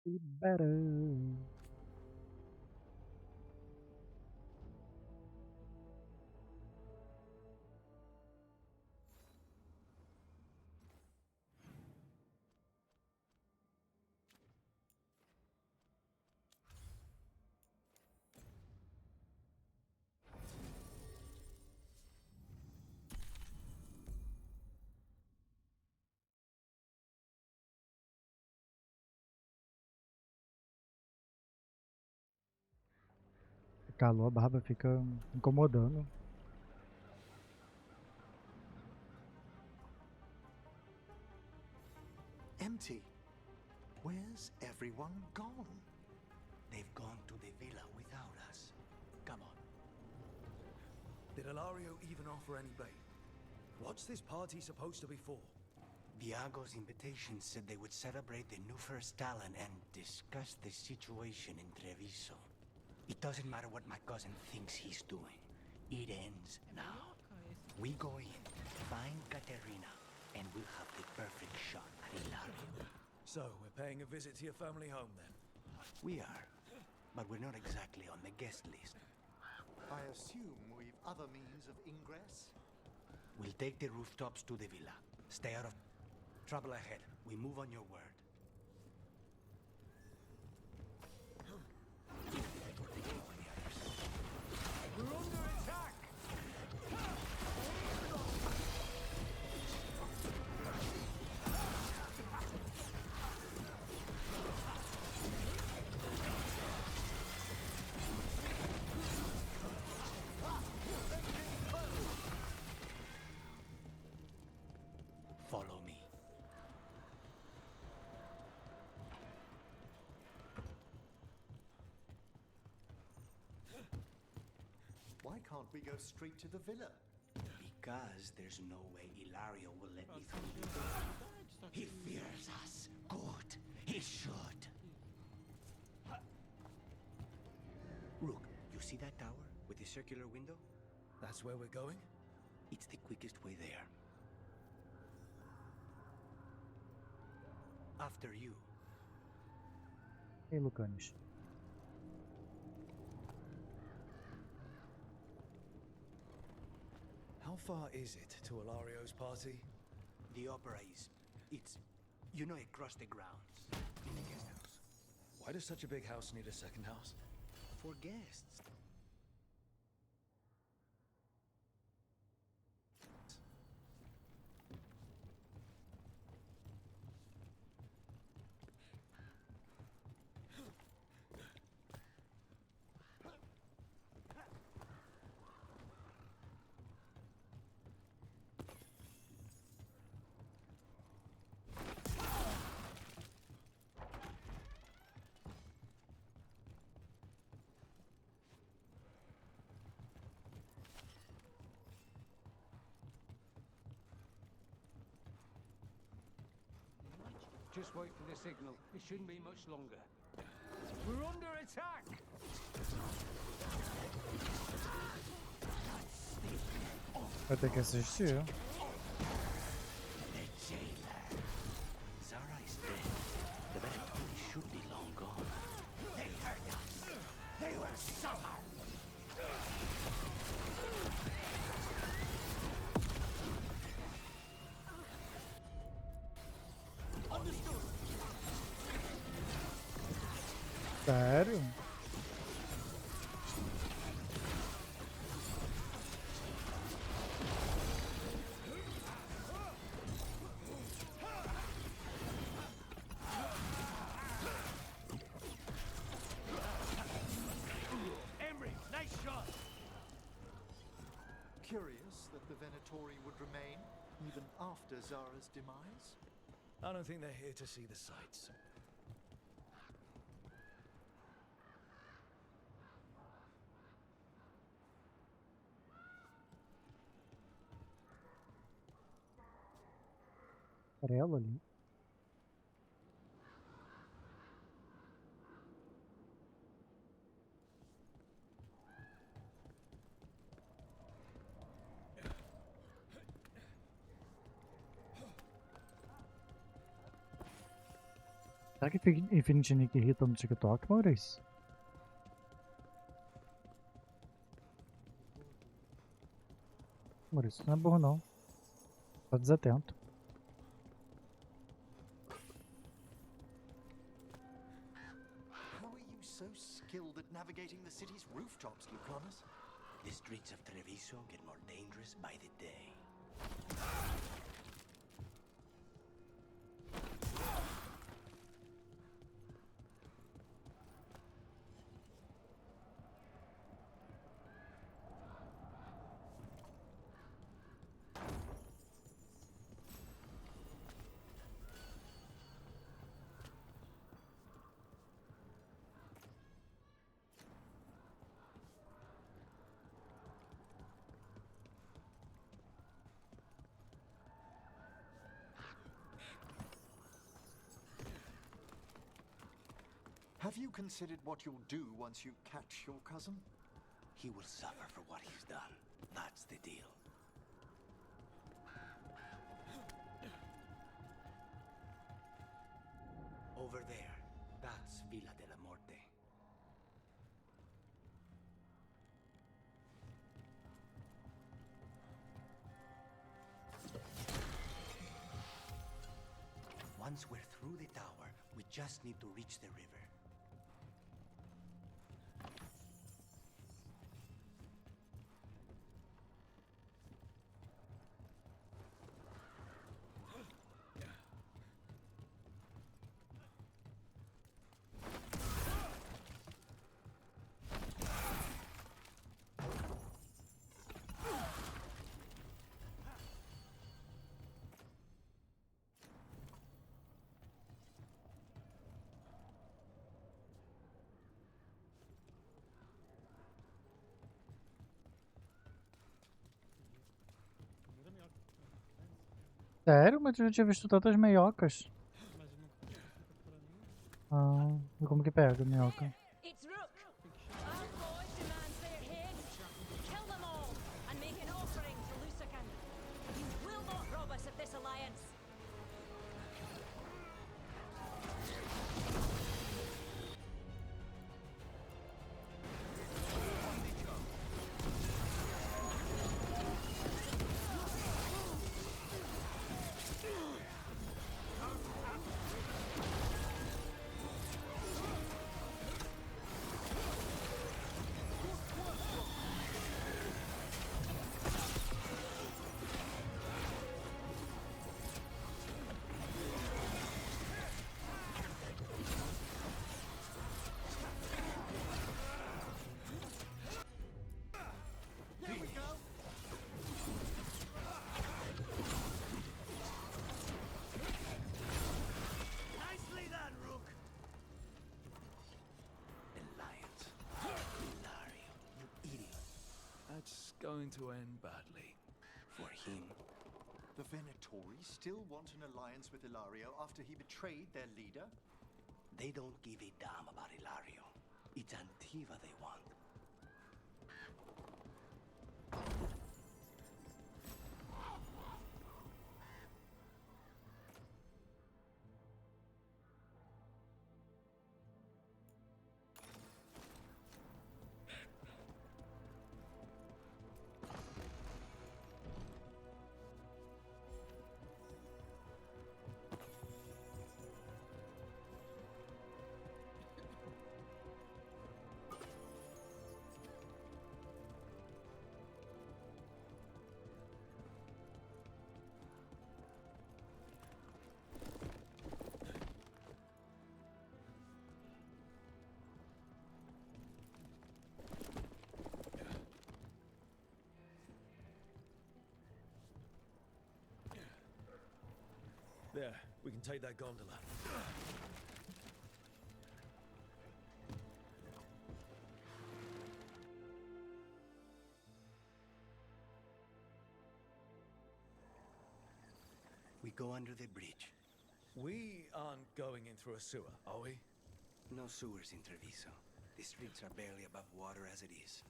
Libera. Calor, a barba fica incomodando. Empty. Where's everyone gone? They've gone to the villa without us. Come on. Did Ilario even offer any bait? What's this party supposed to be for? Viago's invitation said they would celebrate the new first talent and discuss the situation in Treviso. It doesn't matter what my cousin thinks he's doing. It ends now. We go in, find Katerina, and we'll have the perfect shot at Ilario. So, we're paying a visit to your family home then? We are, but we're not exactly on the guest list. I assume we've other means of ingress? We'll take the rooftops to the villa. Stay out of trouble ahead. We move on your word. We're under attack! Follow me. Why can't we go straight to the villa? Because there's no way Ilario will let me through the door. He fears us. Good. He should. Rook, you see that tower with the circular window? That's where we're going? It's the quickest way there. After you. Ei, Lucanes. How far is it to Ilario's party? The opera is... It's... You know, across the grounds. In the guest house. Why does such a big house need a second house? For guests. Just wait for the signal. It shouldn't be much longer. We're under attack! Vai ter que assistir. The jailer. Zara is dead. The Veilguard should be long gone. They hurt us. They will suffer. Sério? Emery, nice shot! Curious that the Venatori would remain, even after Zara's demise? I don't think they're here to see the sights. Era ela ali. Será que Infinity Nick irrita no TikTok, Maurício? Maurício, não é burro não. Tá desatento. How are you so skilled at navigating the city's rooftops, Lucanus? The streets of Treviso get more dangerous by the day. Have you considered what you'll do once you catch your cousin? He will suffer for what he's done. That's the deal. Over there, that's Villa de la Morte. Once we're through the tower, we just need to reach the river. Sério? Mas eu já tinha visto tantas meiocas. Ah, e como que pega a minhoca? It's Rook. Our boy demands their heads. Kill them all and make an offering to Lusican. You will not rob us of this alliance. Nicely done, Rook. Alliance. Hilario, you idiot. That's going to end badly. For him, The Venatori still want an alliance with Ilario after he betrayed their leader? they don't give a damn about Hilario. It's Antiva they want. There, we can take that gondola. We go under the bridge. We aren't going in through a sewer, are we? No sewers in Treviso. The streets are barely above water as it is.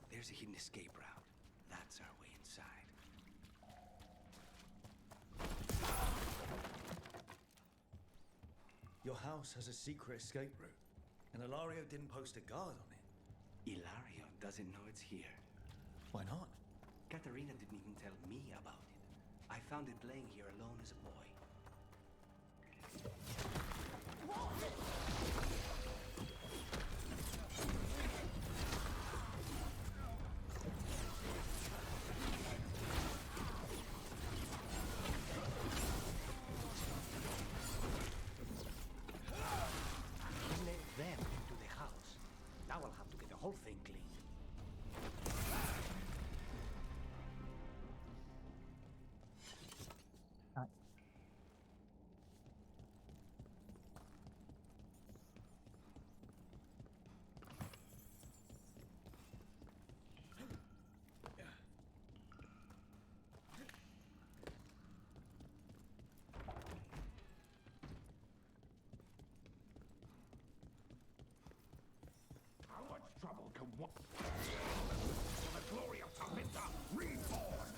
There's a hidden escape route. That's our way inside. Your house has a secret escape route, and Ilario didn't post a guard on it. Ilario doesn't know it's here. Why not? Katerina didn't even tell me about it. I found it laying here alone as a boy. He let them into the house. Now I'll have to get the whole thing cleaned. Ai. How much trouble can one... For the glory of Taminta, reborn!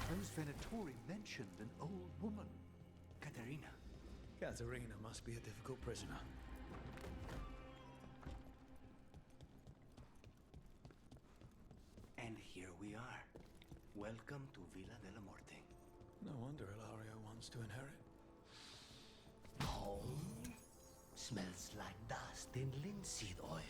Prince Venatori mentioned an old woman. Katerina. Katerina must be a difficult prisoner. And here we are. Welcome to Villa della Morte. No wonder Ilario wants to inherit. Home smells like dust and linseed oil.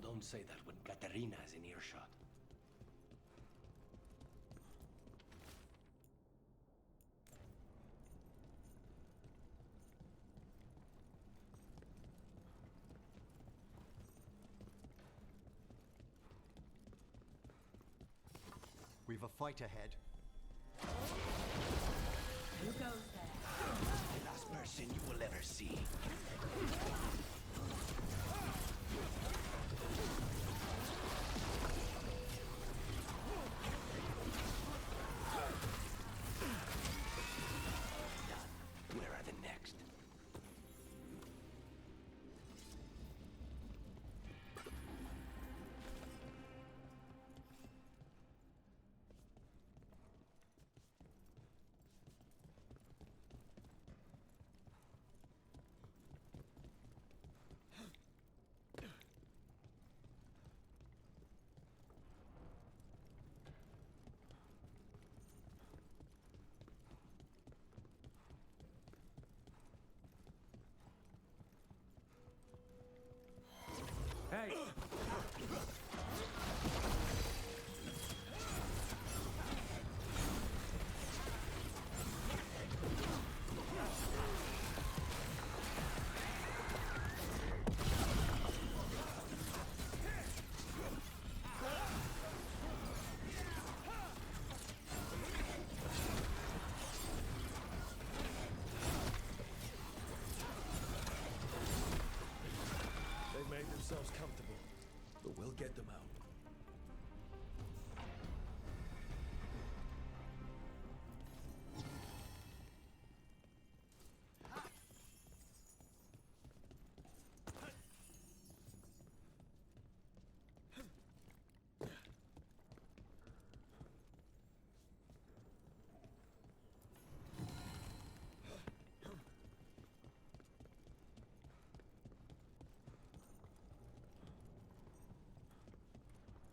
Don't say that when Katerina is in earshot. We've a fight ahead. Who goes there? The last person you will ever see. Done. Where are the next? Hey! They've made themselves comfortable, but we'll get them out.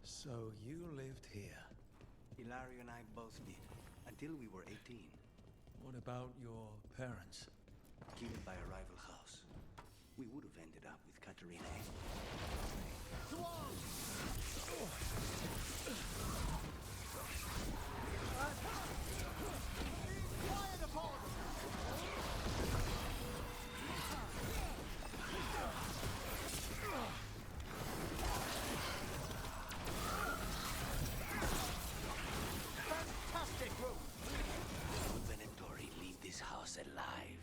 So you lived here. Ilario and I both did, until we were 18. What about your parents? Killed by a rival house. We would have ended up with Katerina. Fantastic room! Would Venatori leave this house alive?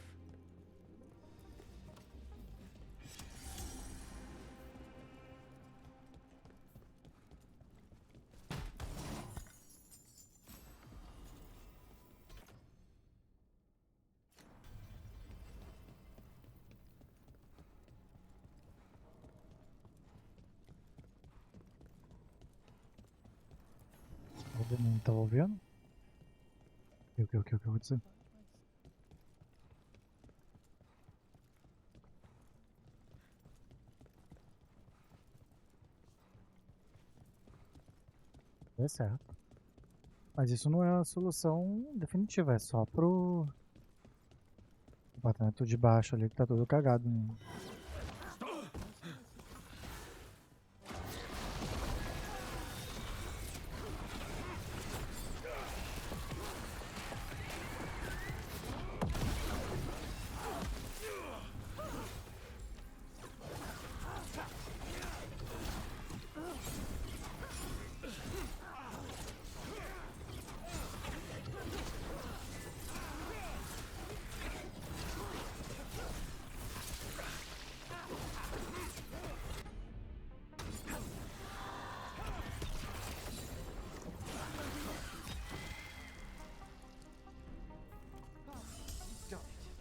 Não tava ouvindo? O que aconteceu? É certo. Mas isso não é a solução definitiva, é só pro apartamento de baixo ali que tá todo cagado, né? Done it.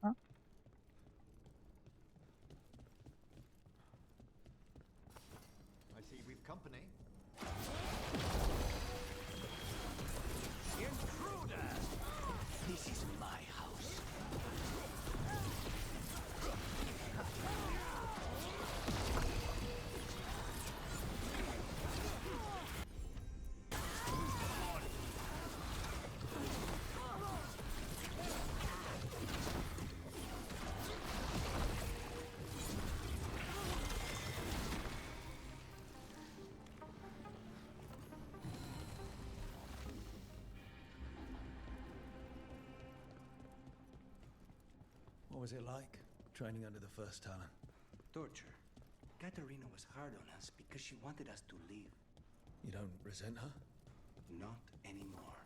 Ah, I see we've company. This is my house. What was it like, training under the first Talon? Torture. Katerina was hard on us because she wanted us to leave. You don't resent her? Not anymore.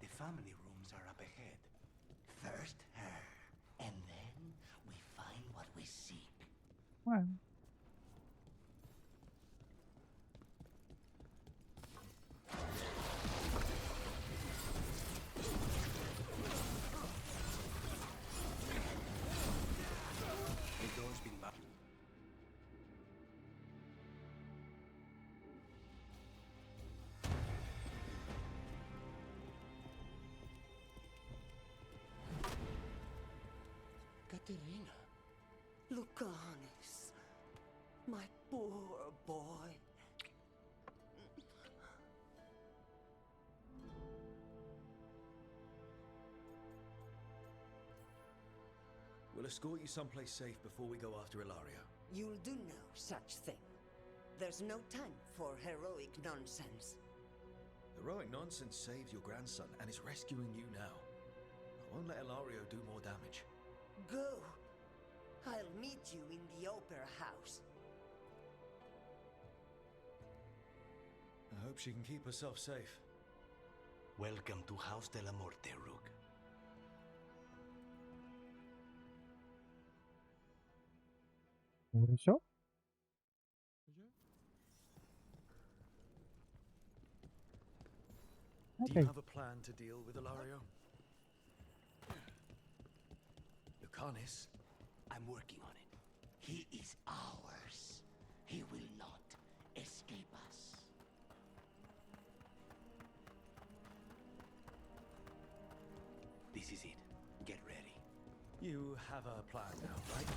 The family rooms are up ahead. First her, and then we find what we seek. ué. The door's been locked. Katerina. Lucanis, my poor boy. We'll escort you someplace safe before we go after Ilario. You'll do no such thing. There's no time for heroic nonsense. Heroic nonsense saved your grandson and is rescuing you now. I won't let Ilario do more damage. Go. I'll meet you in the Opera House. I hope she can keep herself safe. Welcome to House de la Morte, Rook. Fechou? Do Ok. you have a plan to deal with Ilario? Lucanis? I'm working on it. He is ours. He will not escape us. This is it. Get ready. You have a plan now, right?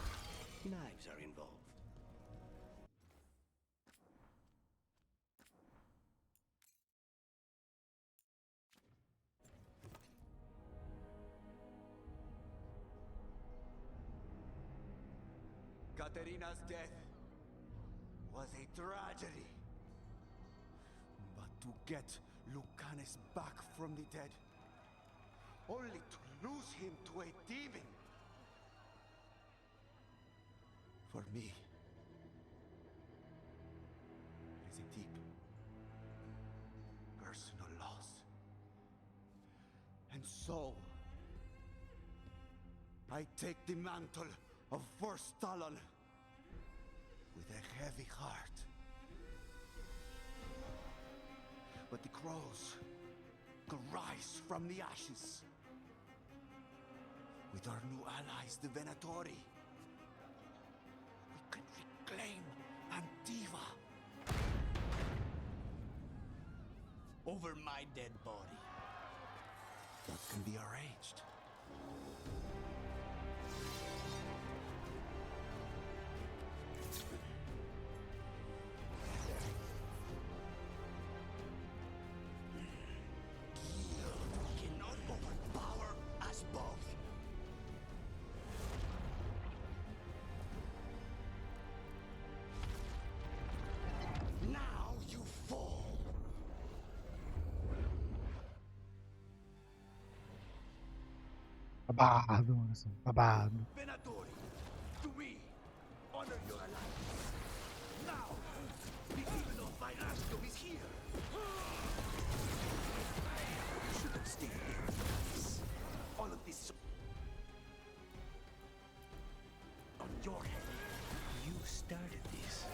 Knives are involved. Katerina's death was a tragedy. But to get Lucanis back from the dead, only to lose him to a demon. For me, it is a deep So, I take the mantle of First Talon with a heavy heart. But the crows could rise from the ashes. With our new allies, the Venatori, we can reclaim Antiva. Over my dead body. That can be arranged. Cannot overpower us both. Now you fall. Babado, assim, babado. Venatori, to me, honor your alliance. Now, the evil of Veilguard is here. You should have stayed there. All of this on your head. You started this.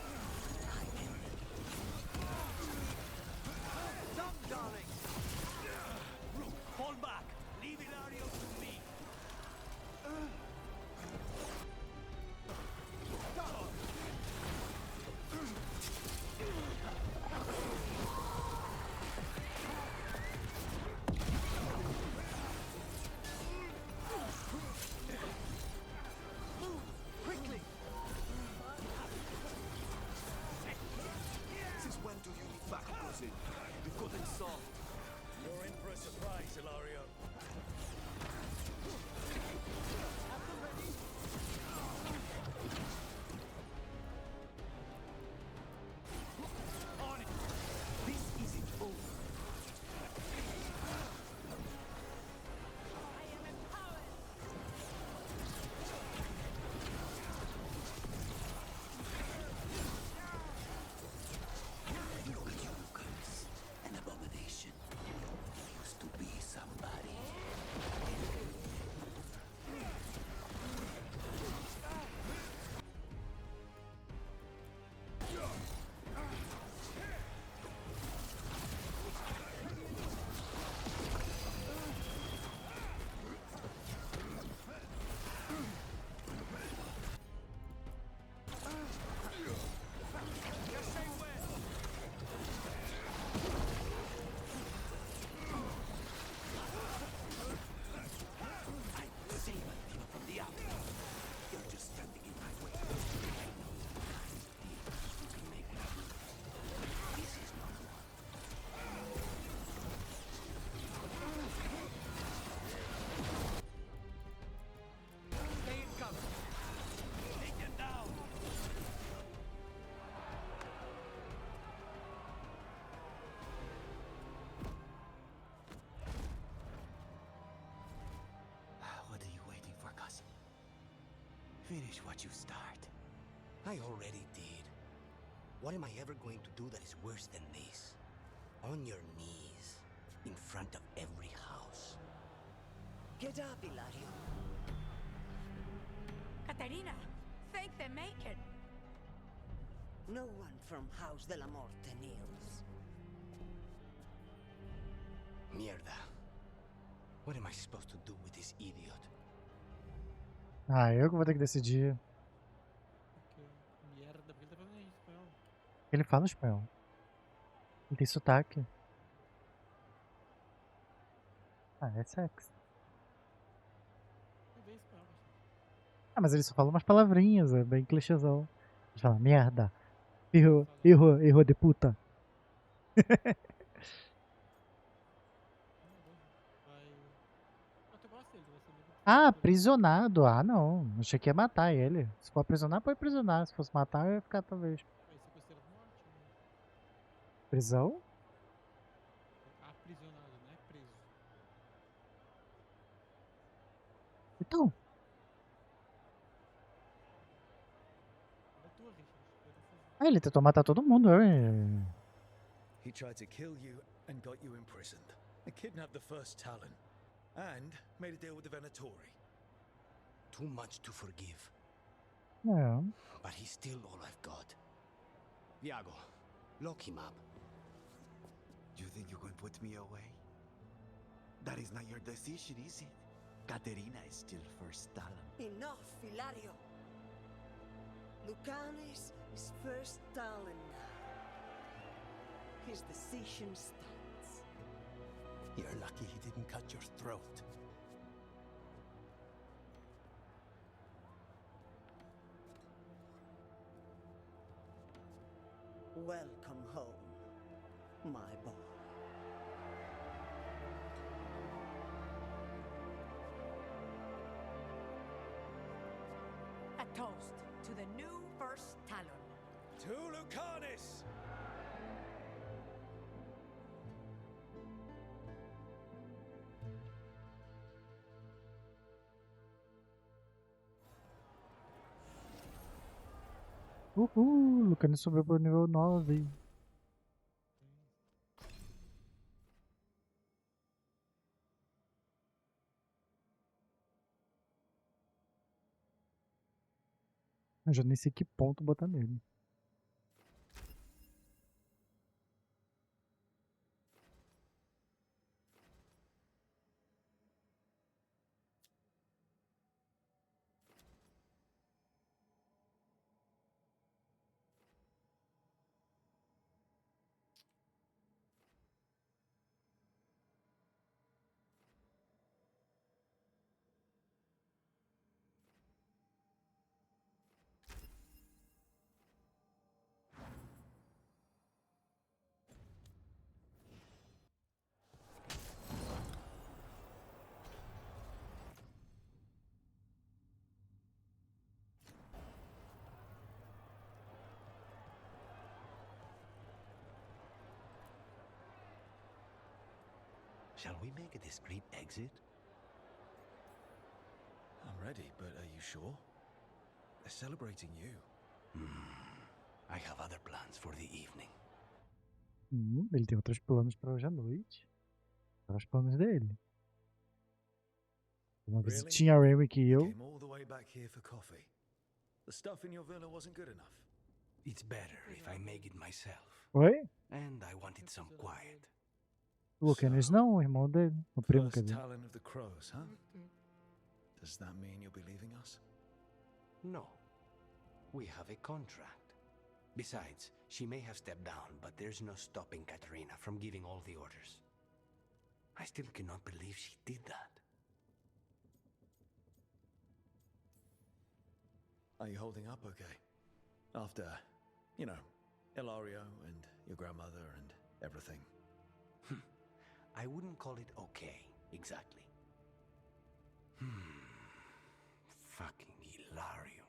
I ended it. Stop, darling! Rook, fall back. Leave Ilario to me. Quickly! Since when do you need backup, cousin? We've got it solved. You're in for a surprise, Ilario. On it. This isn't over. I am empowered. Look at you, Lucas. An abomination. Used to be somebody. I saved Antiva from the outlaw. You're just standing in my way. I know you can make it. This is not one. Stay in cover. Take them down. What are you waiting for, cousin? Finish what you start. I already did. What am I ever going to do that is worse than this? On your knees, in front of every house. Get up, Ilario. Katerina, thank the Maker. No one from House de la Morte kneels. Mierda. What am I supposed to do with this idiot? Ah, eu que vou ter que decidir. Que merda, porque ele tá fazendo isso, espanhol. Ele fala espanhol. Ele tem sotaque. Ah, é sexy. Eu dei espanhol, Ah, mas ele só fala umas palavrinhas, é bem clichêzão. Ele fala, merda. Erro de puta. vai. Ah, tu gosta dele, tu gosta dele. Ah, aprisionado. Ah, não. Achei que ia matar ele. Se for aprisionar, pode aprisionar. Se fosse matar, eu ia ficar talvez. Vai ser considerado morte, né? Prisão? Aprisionado, não é preso. Então. É tua, Richard. Eu tô fazendo. Ah, ele tentou matar todo mundo. He tried to kill you and got you imprisoned. And kidnapped the first Talon. And made a deal with the Venatori. Too much to forgive. É. But he's still all I've got. Viago, lock him up. You think you can put me away? That is not your decision, is it? Katerina is still first talent. Enough, Hilario. Lucanes is first talent now. His decision stands. You're lucky he didn't cut your throat. Welcome home, my boy. A toast to the new first Talon. To Lucanis! Uhul, o Lucas subiu pro nível 9. Eu já nem sei que ponto botar nele. Shall we make a discreet exit? I'm ready, but are you sure? They're celebrating you. I have other plans for the evening. Ele tem outros planos para hoje à noite. Para os planos dele. Uma Really? visitinha a Remick e eu. Came all the way back here for coffee. The stuff in your villa wasn't good enough. It's better if I make it myself. Oi? And I wanted some quiet. O Lucanes não, o irmão dele. O primo, quer First dizer. talent of the crows, huh? Does that mean you'll be leaving us? No. We have a contract. Besides, she may have stepped down, but there's no stopping Katerina from giving all the orders. I still cannot believe she did that. Are you holding up okay? After, you know, Ilario and your grandmother and everything. I wouldn't call it okay, exactly. Fucking Hilario.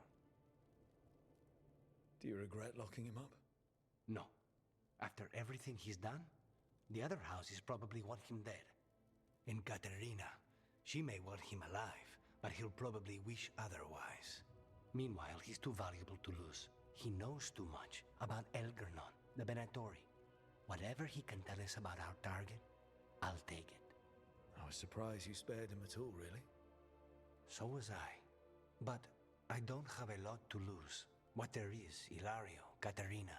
Do you regret locking him up? No. After everything he's done, the other houses probably want him dead. And Katerina, she may want him alive, but he'll probably wish otherwise. Meanwhile, he's too valuable to lose. He knows too much about Elgernon, the Benatori. Whatever he can tell us about our target, I'll take it. I was surprised you spared him at all, really. So was I. But I don't have a lot to lose. What there is, Hilario, Katerina,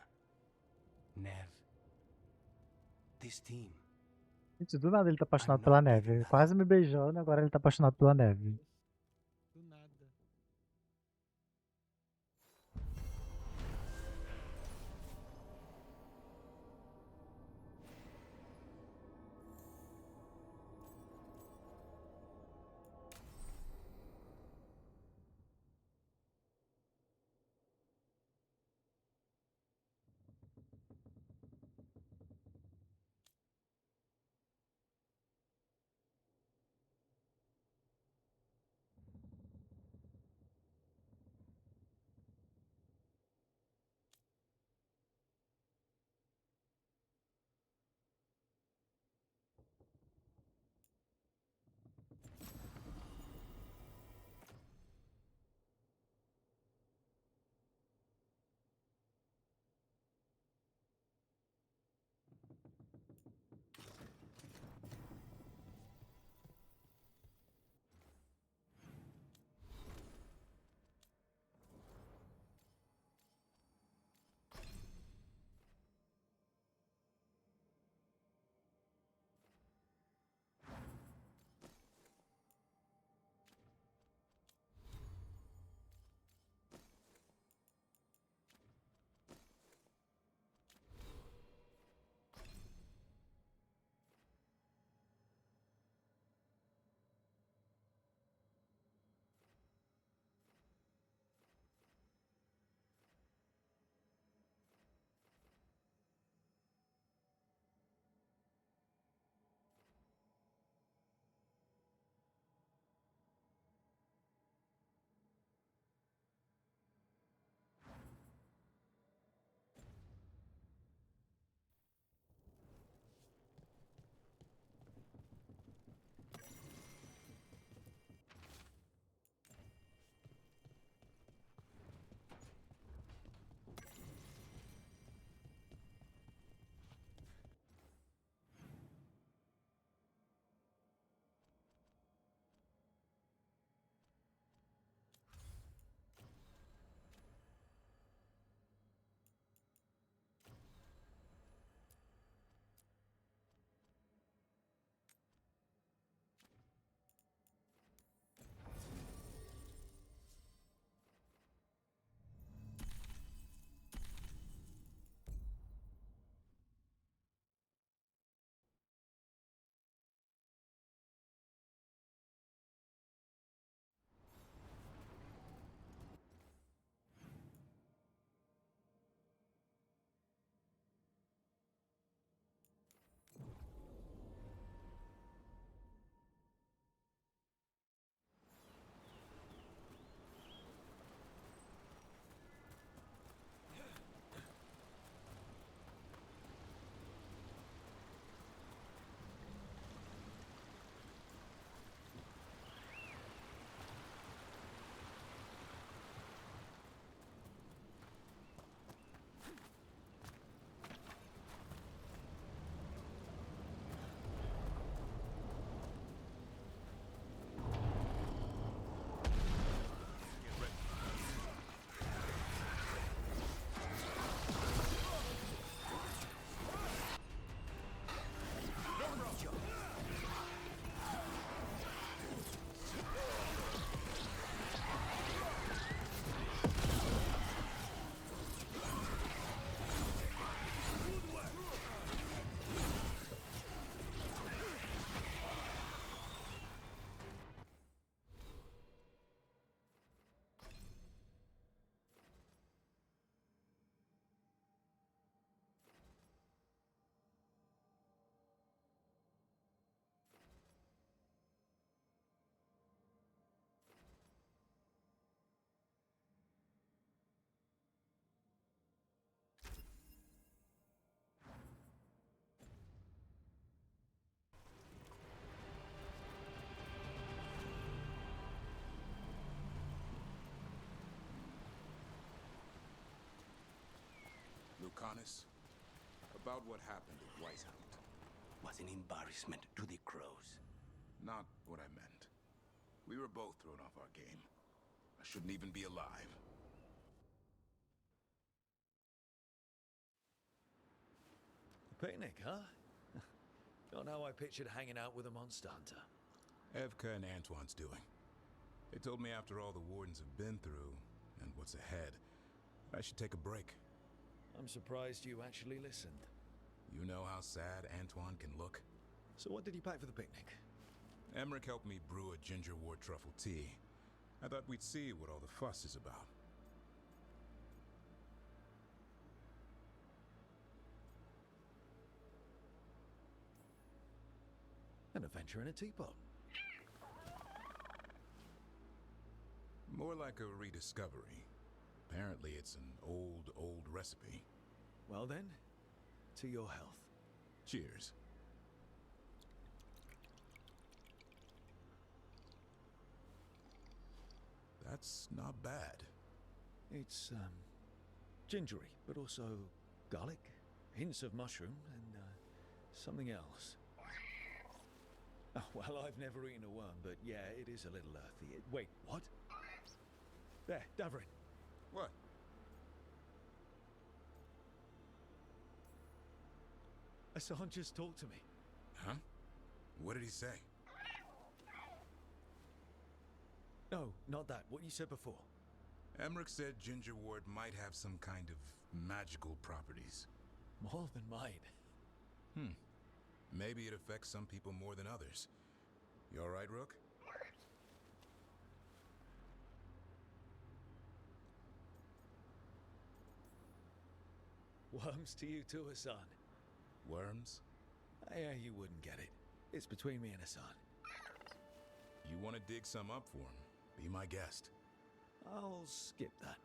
Nev. This team. Gente, do nada ele tá apaixonado pela neve. Quase me beijando, agora ele tá apaixonado pela neve. Do nada. Lucanus, about what happened at Whitehound. Was an embarrassment to the crows. Not what I meant. We were both thrown off our game. I shouldn't even be alive. A picnic, huh? Not how I pictured hanging out with a monster hunter. Evka and Antoine's doing. They told me after all the Wardens have been through, and what's ahead, I should take a break. I'm surprised you actually listened. You know how sad Antoine can look? So what did you pack for the picnic? Emmerich helped me brew a ginger wort truffle tea. I thought we'd see what all the fuss is about. An adventure in a teapot. More like a rediscovery. Apparently it's an old recipe. Well then, to your health. Cheers. That's not bad. It's, gingery, but also garlic, hints of mushroom, and, something else. Oh, well, I've never eaten a worm, but yeah, it is a little earthy. Wait, what? There, Davrin. What? Hassan just talked to me. Huh? What did he say? No, not that. What you said before. Emmerich said ginger wort might have some kind of magical properties. More than mine. Maybe it affects some people more than others. You all right, Rook? Worms to you too, Hassan. Worms? Yeah, you wouldn't get it. It's between me and Hassan. You want to dig some up for him? Be my guest. I'll skip that.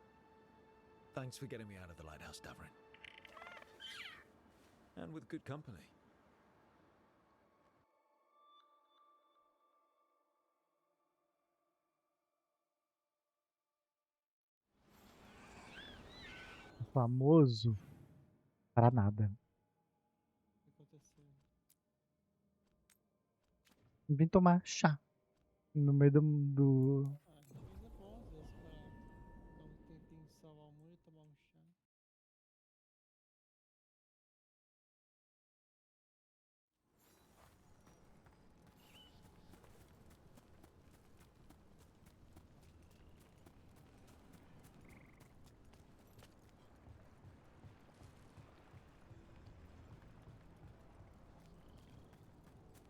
Thanks for getting me out of the lighthouse, Davrin. And with good company. Famoso pra nada. O que aconteceu? Vim tomar chá no meio do... Ah, às vezes é bom, às vezes, pra dar um tempinho de salvar o mundo e tomar um chá.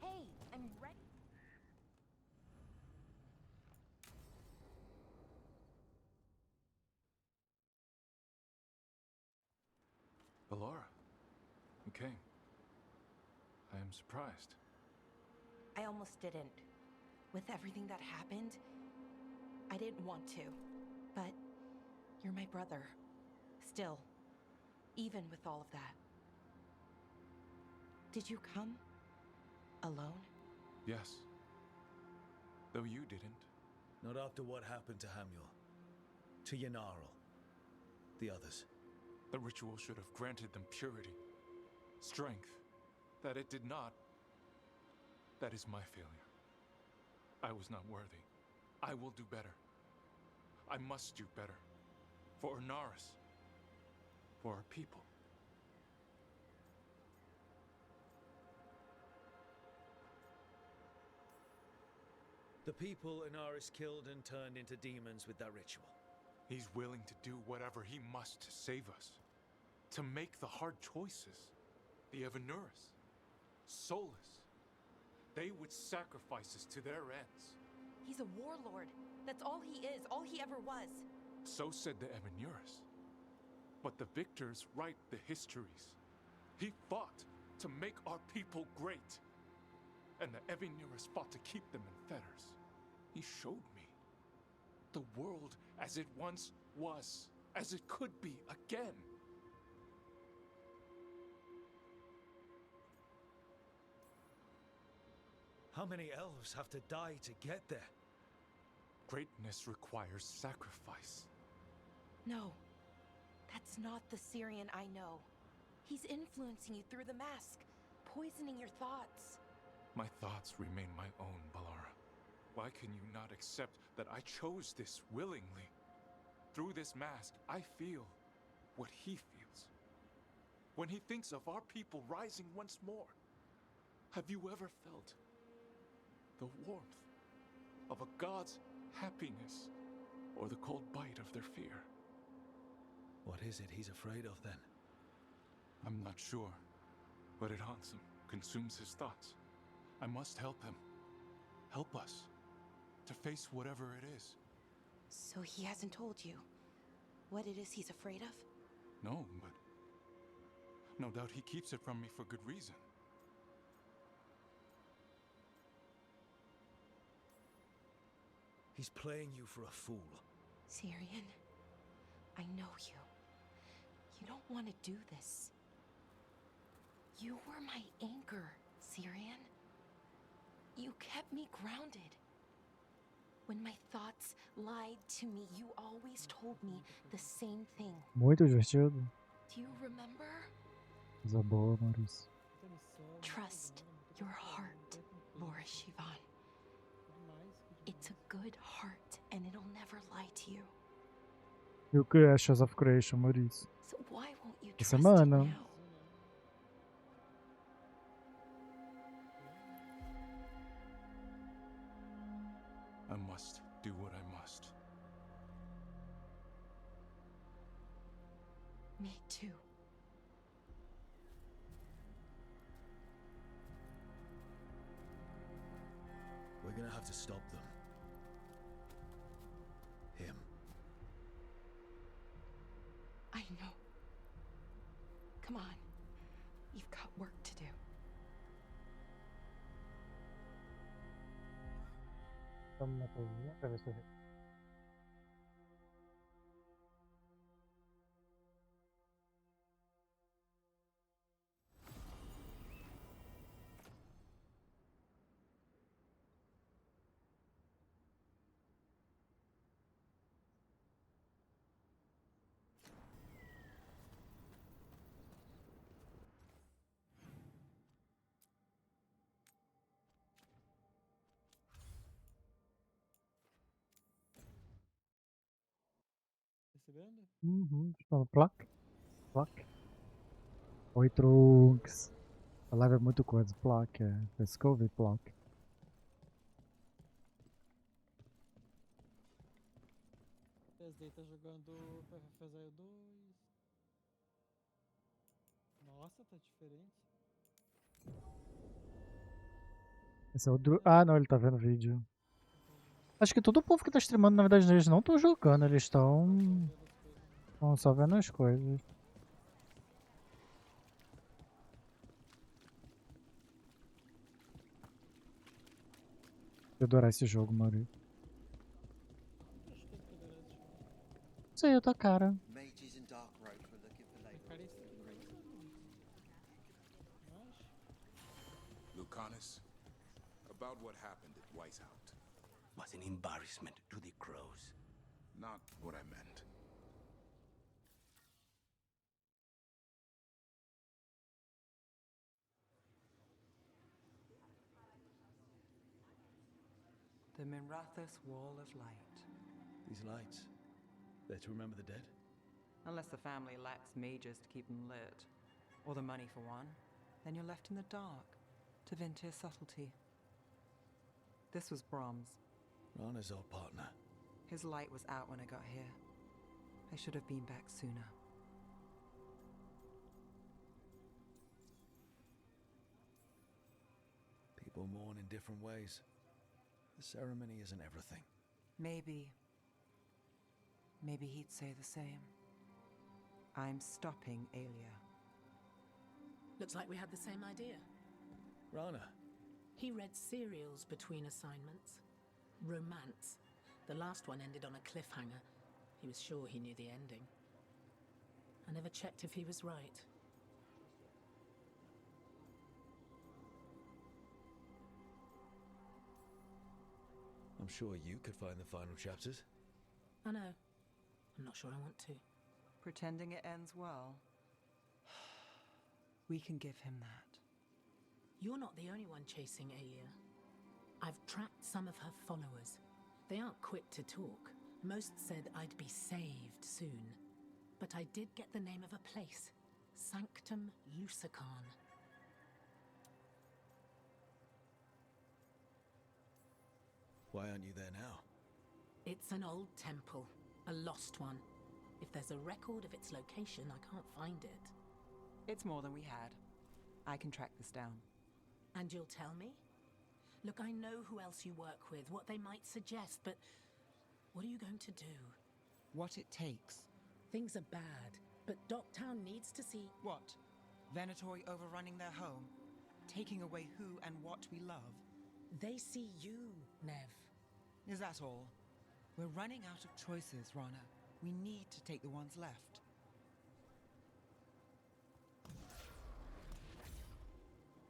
Hey, I'm ready. Ballora, you came. I am surprised. I almost didn't. With everything that happened, I didn't want to. But you're my brother. Still, even with all of that. Did you come? Alone? Yes. Though you didn't. Not after what happened to Hamuel. To Yanarl. The others. The ritual should have granted them purity, strength. That it did not. That is my failure. I was not worthy. I will do better. I must do better. For Ornaris. For our people. The people Inaris killed and turned into demons with that ritual. He's willing to do whatever he must to save us. To make the hard choices. The Evanuris. Soulless. They would sacrifice us to their ends. He's a warlord. That's all he is, all he ever was. So said the Evanuris. But the victors write the histories. He fought to make our people great. And the Evanuris fought to keep them in fetters. He showed me the world as it once was, as it could be again. How many elves have to die to get there? Greatness requires sacrifice. No, that's not the Syrian I know. He's influencing you through the mask, poisoning your thoughts. My thoughts remain my own, Balara. Why can you not accept that I chose this willingly? Through this mask, I feel what he feels. When he thinks of our people rising once more, have you ever felt the warmth of a god's happiness or the cold bite of their fear? What is it he's afraid of then? I'm not sure, but it haunts him, consumes his thoughts. I must help him. Help us to face whatever it is. So he hasn't told you what it is he's afraid of? No, but no doubt he keeps it from me for good reason. He's playing you for a fool. Syrian, I know you. You don't want to do this. You were my anchor, Syrian. You kept me grounded. When my thoughts lied to me, you always told me the same thing. Muito divertido. Do you remember? Coisa boa, Maurício. Trust your heart, Boris Shivan. It's a good heart, and it'll never lie to you. E o que é Shadows of Creation, Maurício? So why won't you Essa trust it semana. now? I must do what I must. Me too. We're gonna have to stop them. Him. I know. Come on. You've got work to do. Vamos na cozinha pra ver se eu... Percebendo? Fala, plac, plac. Oi, Trunks. A live é muito coisa. Plac, é. Let's go ver plac. PSD tá jogando PFF 02. Nossa, tá diferente. Esse é o Drew. Ah, não, ele tá vendo vídeo. Acho que todo o povo que tá streamando, na verdade, eles não estão jogando, eles estão só vendo as coisas. Eu adorar esse jogo, Maurício. Acho que ele poderia deixar. Sei, eu tô cara. Mages and Dark Road were looking for É labor. caríssimo pra isso? Não acho. Lucanus, about what happened at Weishaupt. Was an embarrassment to the crows. Not what I meant. The Mirathus Wall of Light. These lights, they're to remember the dead? Unless the family lacks mages to keep them lit, or the money for one, then you're left in the dark to vent his subtlety. This was Brahms. Rana's old partner. His light was out when I got here. I should have been back sooner. People mourn in different ways. The ceremony isn't everything. Maybe he'd say the same. I'm stopping Aelia. Looks like we had the same idea. Rana. He read serials between assignments. Romance. The last one ended on a cliffhanger. He was sure he knew the ending. I never checked if he was right. I'm sure you could find the final chapters. I know. I'm not sure I want to. Pretending it ends well. We can give him that. You're not the only one chasing Alia. I've tracked some of her followers. They aren't quick to talk. Most said I'd be saved soon. But I did get the name of a place. Sanctum Lucican. Why aren't you there now? It's an old temple. A lost one. If there's a record of its location, I can't find it. It's more than we had. I can track this down. And you'll tell me? Look, I know who else you work with, what they might suggest, but what are you going to do? What it takes. Things are bad, but Docktown needs to see... What? Venatori overrunning their home? Taking away who and what we love? They see you, Nev. Is that all? We're running out of choices, Rana. We need to take the ones left.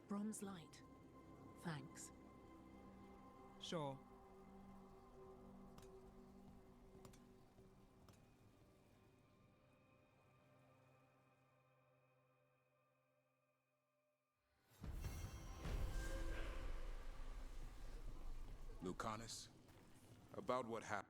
Brom's light. Thanks. Sure. Lucanus, about what happened.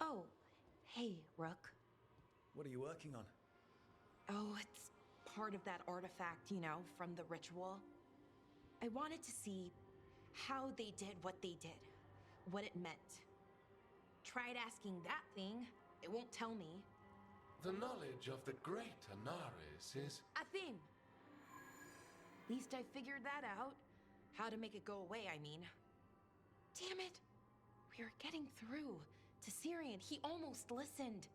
Oh, hey, Rook. What are you working on? Oh, it's part of that artifact, you know, from the ritual. I wanted to see how they did what they did, what it meant. Tried asking that thing, it won't tell me. The knowledge of the great Anaris is... A theme! Least I figured that out. How to make it go away, I mean. Damn it! We were getting through. To Syrian, he almost listened.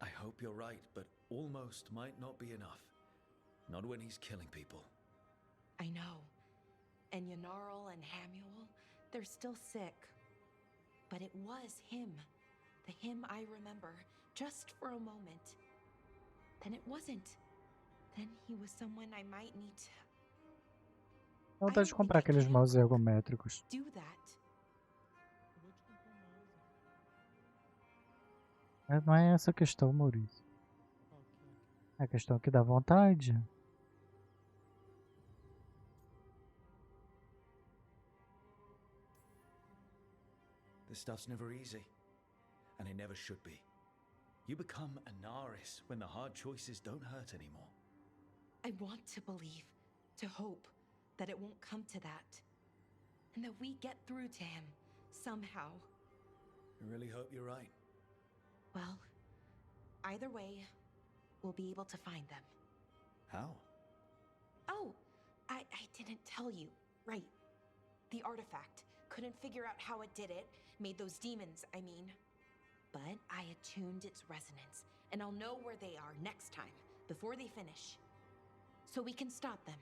I hope you're right, but almost might not be enough. Not when he's killing people. I know. And Yanarl and Hamuel, they're still sick. But it was him. The him I remember, just for a moment. Then it wasn't. Then he was someone I might need to... Dá vontade de comprar aqueles mouse ergométricos. do that. Eu vou te comprar um mouse. Mas não é essa a questão, Maurício. Ok. É a questão que dá vontade. This stuff's never easy. And it never should be. You become Anaris when the hard choices don't hurt anymore. I want to believe, to hope, that it won't come to that. And that we get through to him, somehow. I really hope you're right. Well, either way, we'll be able to find them. How? Oh, I didn't tell you. Right. The artifact. Couldn't figure out how it did it. Made those demons, I mean. But I attuned its resonance, and I'll know where they are next time, before they finish. So we can stop them.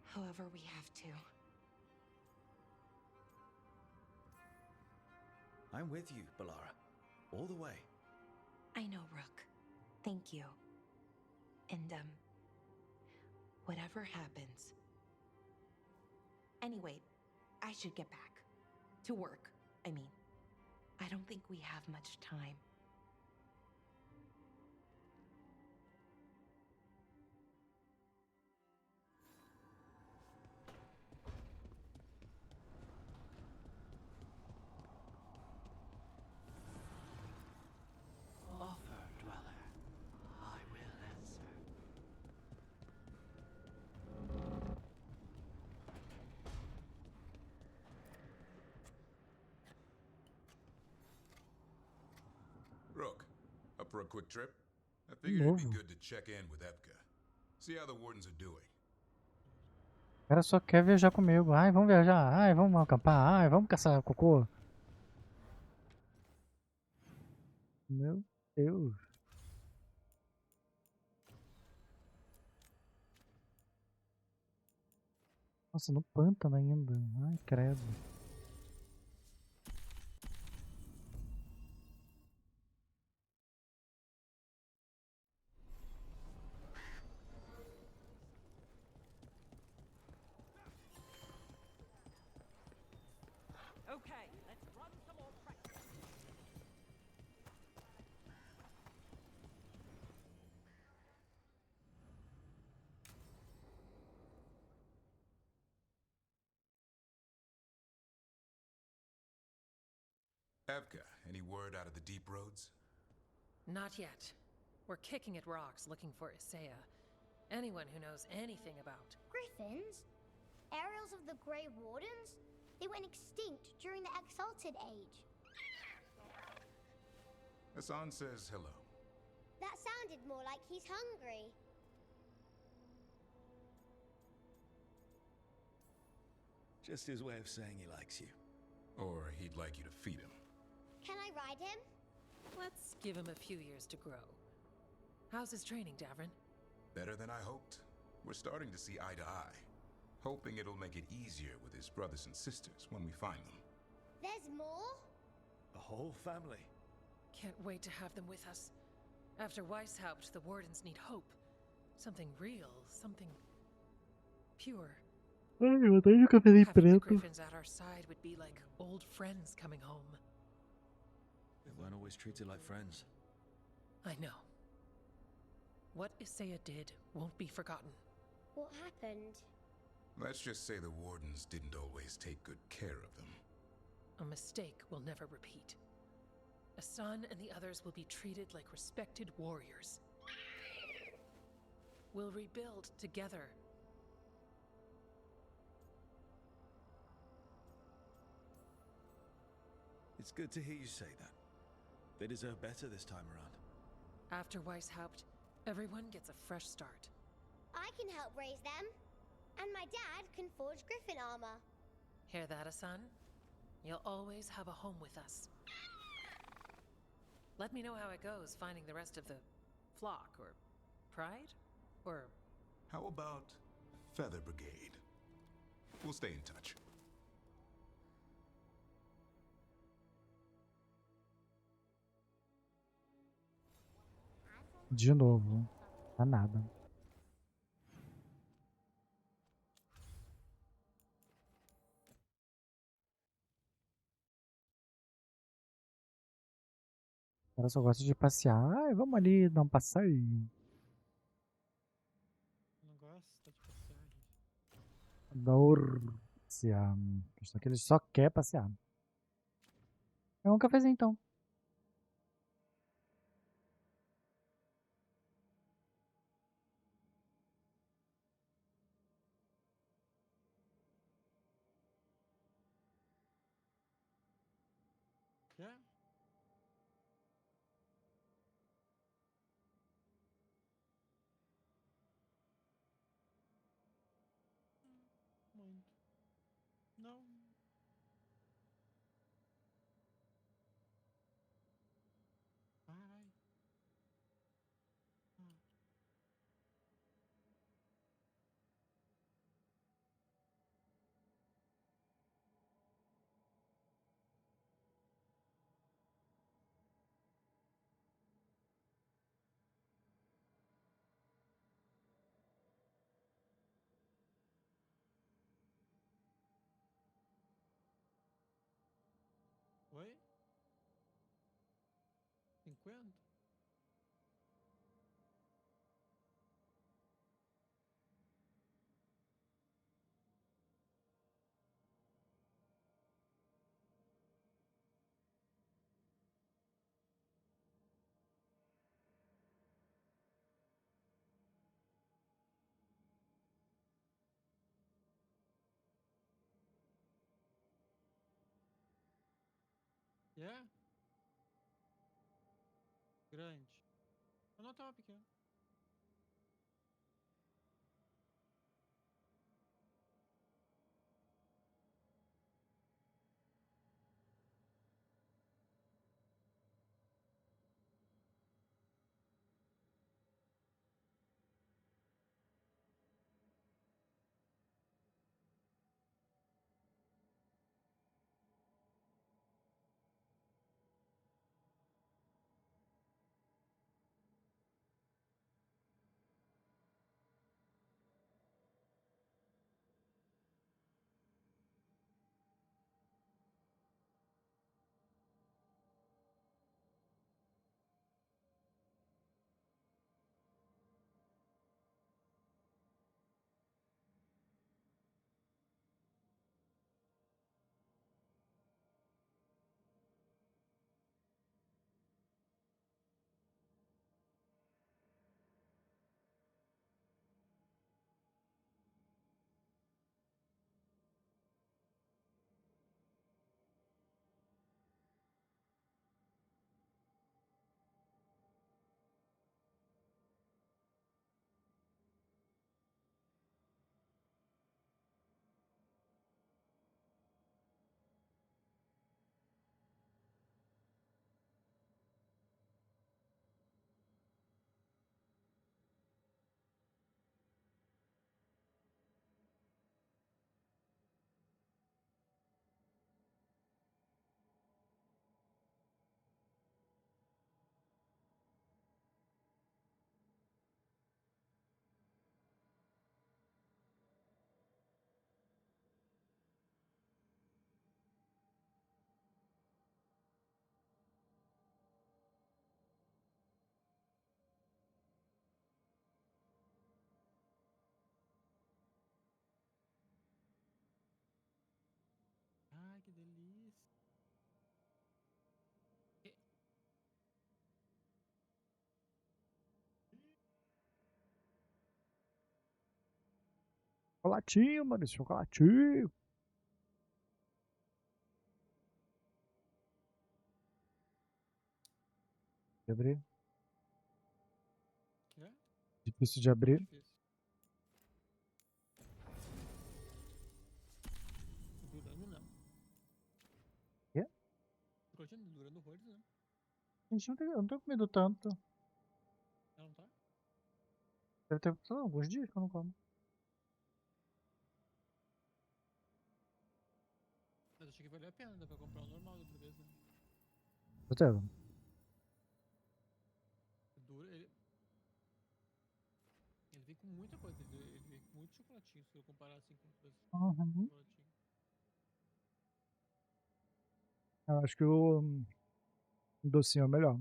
However we have to. I'm with you, Balara. All the way. I know, Rook. Thank you. And, whatever happens. Anyway, I should get back. To work, I mean. I don't think we have much time. Offer, dweller. I will answer. Rook, up for a quick trip? I figured it'd be good to check in with Epka. See how the wardens are doing. O cara só quer viajar comigo. Ai, vamos viajar. Ai, vamos acampar. Ai, vamos caçar cocô. Meu Deus. Nossa, no pântano ainda. Ai, credo. Okay, let's run some more practice. Evka, any word out of the deep roads? Not yet. We're kicking at rocks looking for Isaiah. Anyone who knows anything about... Griffins? Aerials of the Grey Wardens? They went extinct during the Exalted Age. Hassan says hello. That sounded more like he's hungry. Just his way of saying he likes you. Or he'd like you to feed him. Can I ride him? Let's give him a few years to grow. How's his training, Davrin? Better than I hoped. We're starting to see eye to eye. Hoping it'll make it easier with his brothers and sisters when we find them. There's more? A whole family. Can't wait to have them with us. After Weishaupt, the Wardens need hope. Something real, something... pure. Ai, eu odeio o cabelinho Having the preto. Griffins at our side would be like old friends coming home. They weren't always treated like friends. I know. What Isaiah did won't be forgotten. What happened? Let's just say the wardens didn't always take good care of them. A mistake will never repeat. Hassan and the others will be treated like respected warriors. We'll rebuild together. It's good to hear you say that. They deserve better this time around. After Weishaupt, everyone gets a fresh start. I can help raise them. And my dad can forge Griffin armor. Hear that, Hassan? You'll always have a home with us. Let me know how it goes finding the rest of the flock, or pride, or... How about Feather Brigade? We'll stay in touch. De novo. Tá nada. O cara só gosta de passear. Ai, vamos ali dar um passeio. Não gosta de passear, gente. Adoro passear. Só que ele só quer passear. É um cafezinho então. Quer? Muito. Não. Vai. Oi? 50? Yeah? Grande. Eu não tenho uma pequena. Chocolatinho, mano, esse chocolatinho. De abrir. É? Difícil de abrir. Difícil. Durando não. Quê? Continua durando horrores, né? Gente, eu não tenho comido tanto. Não tá? Deve ter, sei lá, alguns dias que eu não como. Mas achei que valeu a pena, dá pra comprar o normal da outra vez, né? Certeza. Dura, ele vem com muita coisa, ele vem com muito chocolatinho, se eu comparar assim com outras Uhum. chocolatinho. Eu acho que o docinho é o melhor.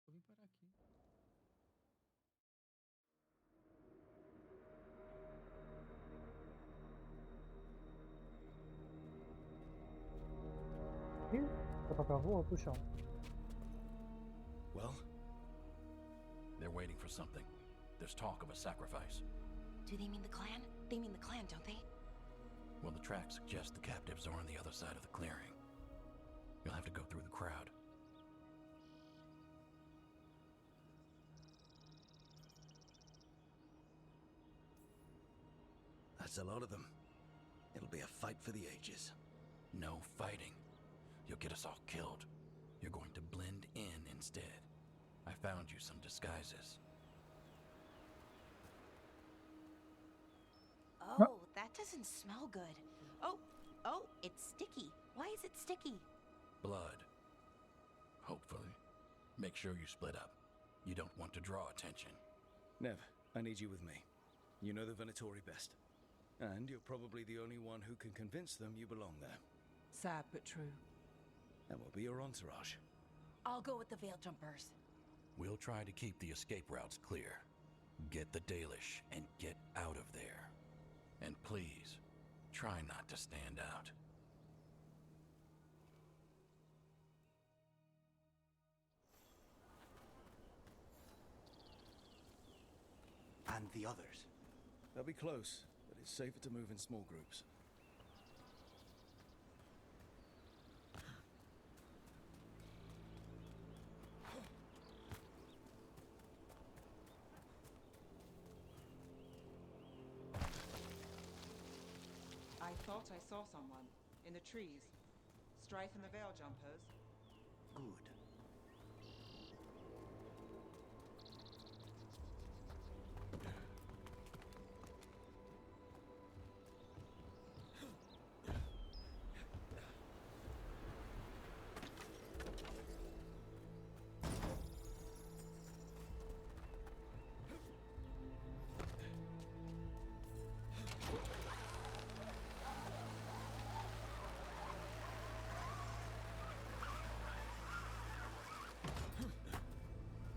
Vou vir parar aqui. Ih, tá papel voa pro chão. Well, they're waiting for something. There's talk of a sacrifice. Do they mean the clan? They mean the clan, don't they? Well, the tracks suggest the captives are on the other side of the clearing. You'll have to go through the crowd. That's a lot of them. It'll be a fight for the ages. No fighting. You'll get us all killed. You're going to blend in instead. I found you some disguises. Oh, that doesn't smell good. Oh, it's sticky. Why is it sticky? Blood. Hopefully. Make sure you split up. You don't want to draw attention. Nev, I need you with me. You know the Venatori best. And you're probably the only one who can convince them you belong there. Sad but true. And we'll be your entourage. I'll go with the veil jumpers. We'll try to keep the escape routes clear. Get the Dalish and get out of there. And please, try not to stand out. And the others? They'll be close, but it's safer to move in small groups. I thought I saw someone in the trees. Strife and the veil jumpers. Good.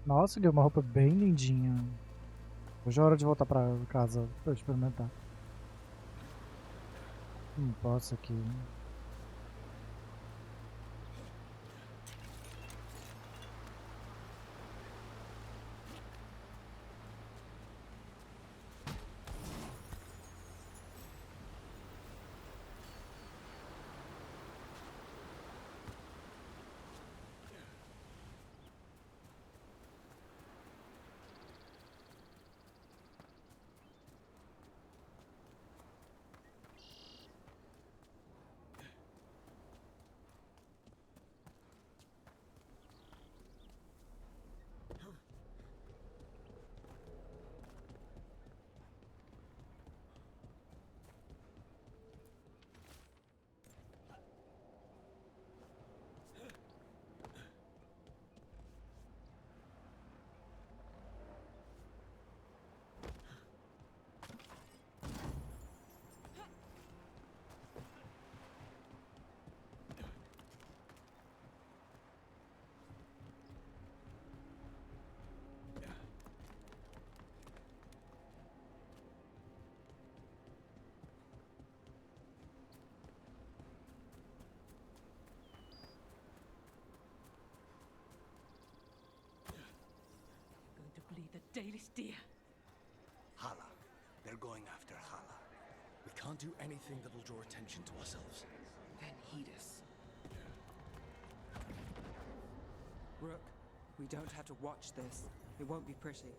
Nossa, deu uma roupa bem lindinha. Hoje é hora de voltar pra casa pra eu experimentar. Não posso aqui. Dalish dear. Hala. They're going after Hala. We can't do anything that'll draw attention to ourselves. Then heed us. Rook, we don't have to watch this. It won't be pretty.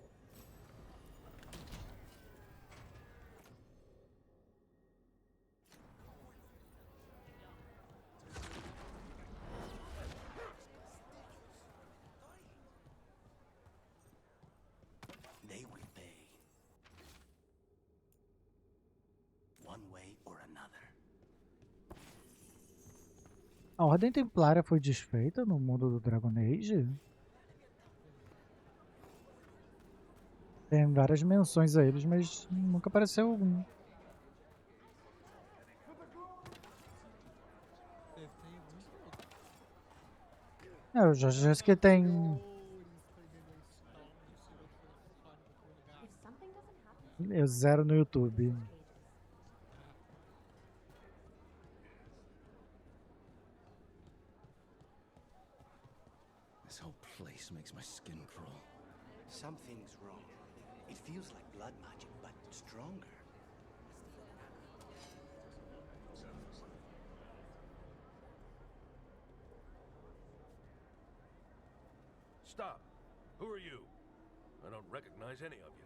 They will pay. One way or another. A Ordem Templária foi desfeita no mundo do Dragon Age? Tem várias menções a eles, mas nunca apareceu algum. Eu já disse que tem... Eu zero no YouTube. This whole place makes my skin crawl. Something's wrong. It feels like blood magic, but stronger. Stop. Who are you? I don't recognize any of you.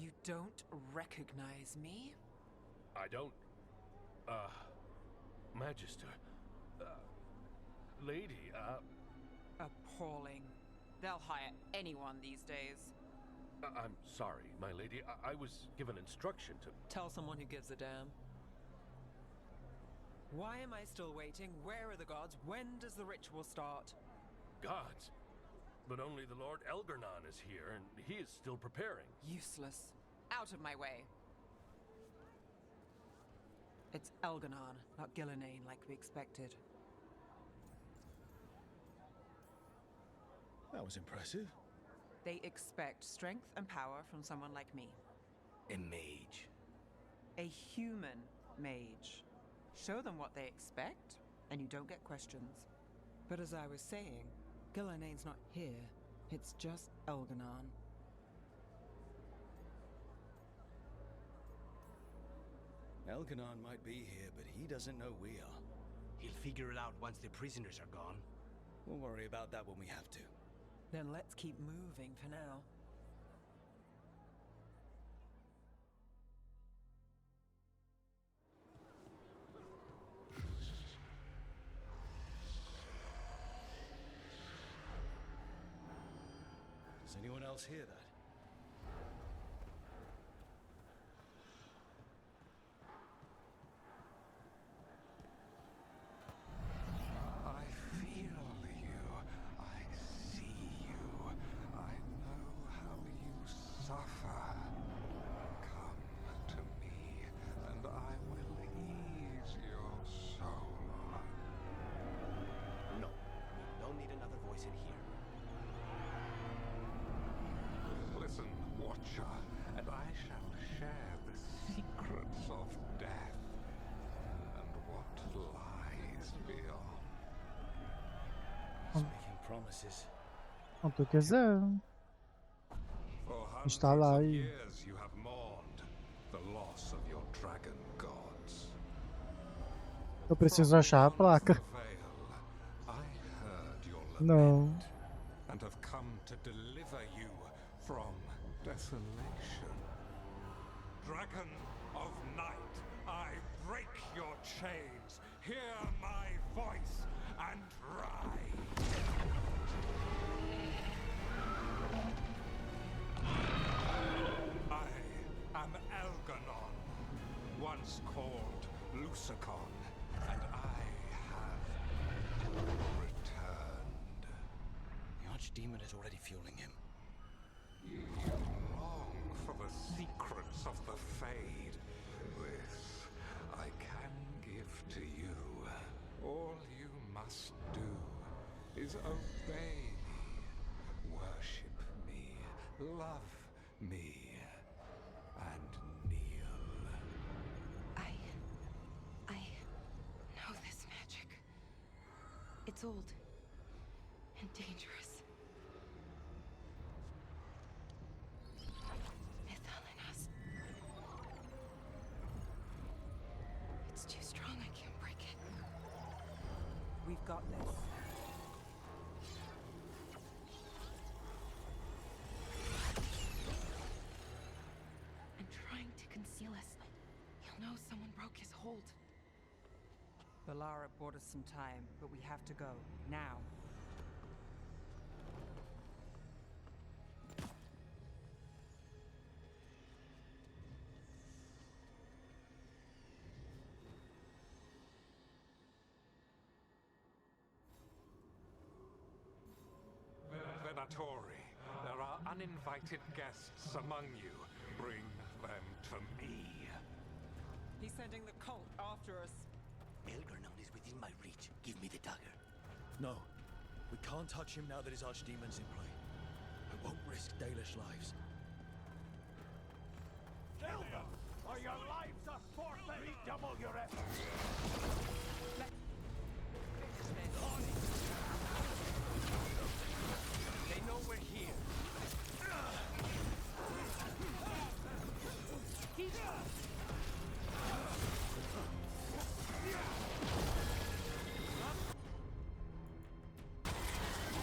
You don't recognize me? I don't... Magister. Lady, Appalling. They'll hire anyone these days. I'm sorry, my lady. I was given instruction to... Tell someone who gives a damn. Why am I still waiting? Where are the gods? When does the ritual start? Gods? But only the Lord Elgarnon is here, and he is still preparing. Useless. Out of my way. It's Elgarnon, not Gillenane like we expected. That was impressive. They expect strength and power from someone like me. A mage. A human mage. Show them what they expect, and you don't get questions. But as I was saying, Gillenane's not here. It's just Elgarnon. Elgarnon might be here, but he doesn't know we are. He'll figure it out once the prisoners are gone. We'll worry about that when we have to. Then let's keep moving for now. Does anyone else hear that? I feel you. I see you. I know how you suffer. Come to me, and I will ease your soul. No, we don't need another voice in here. Listen, Watcher, and I shall share the secrets of death and what lies beyond. He's making promises. Quando tu quiser. For Está hundreds lá of aí. years you have mourned the loss of your dragon gods. Eu preciso achar a placa. Veil, I heard your Não. lament and have come to deliver you from desolation. Dragon of night, I break your chains. Hear my voice and ride. I am Elgarnon, once called Lucicon, and I have returned. The Archdemon is already fueling him. You long for the secrets of the Fade. This I can give to you. All you must do is obey me, worship me, love me, and kneel. I know this magic. It's old and dangerous. got this. I'm trying to conceal us. He'll know someone broke his hold. Balara bought us some time, but we have to go. Now. Venatori, there are uninvited guests among you. Bring them to me. He's sending the cult after us. Elgarnon is within my reach. Give me the dagger. No. We can't touch him now that his archdemon's in play. I won't risk Dalish lives. Kill them, or your lives are forfeit! Redouble your efforts! They know we're here.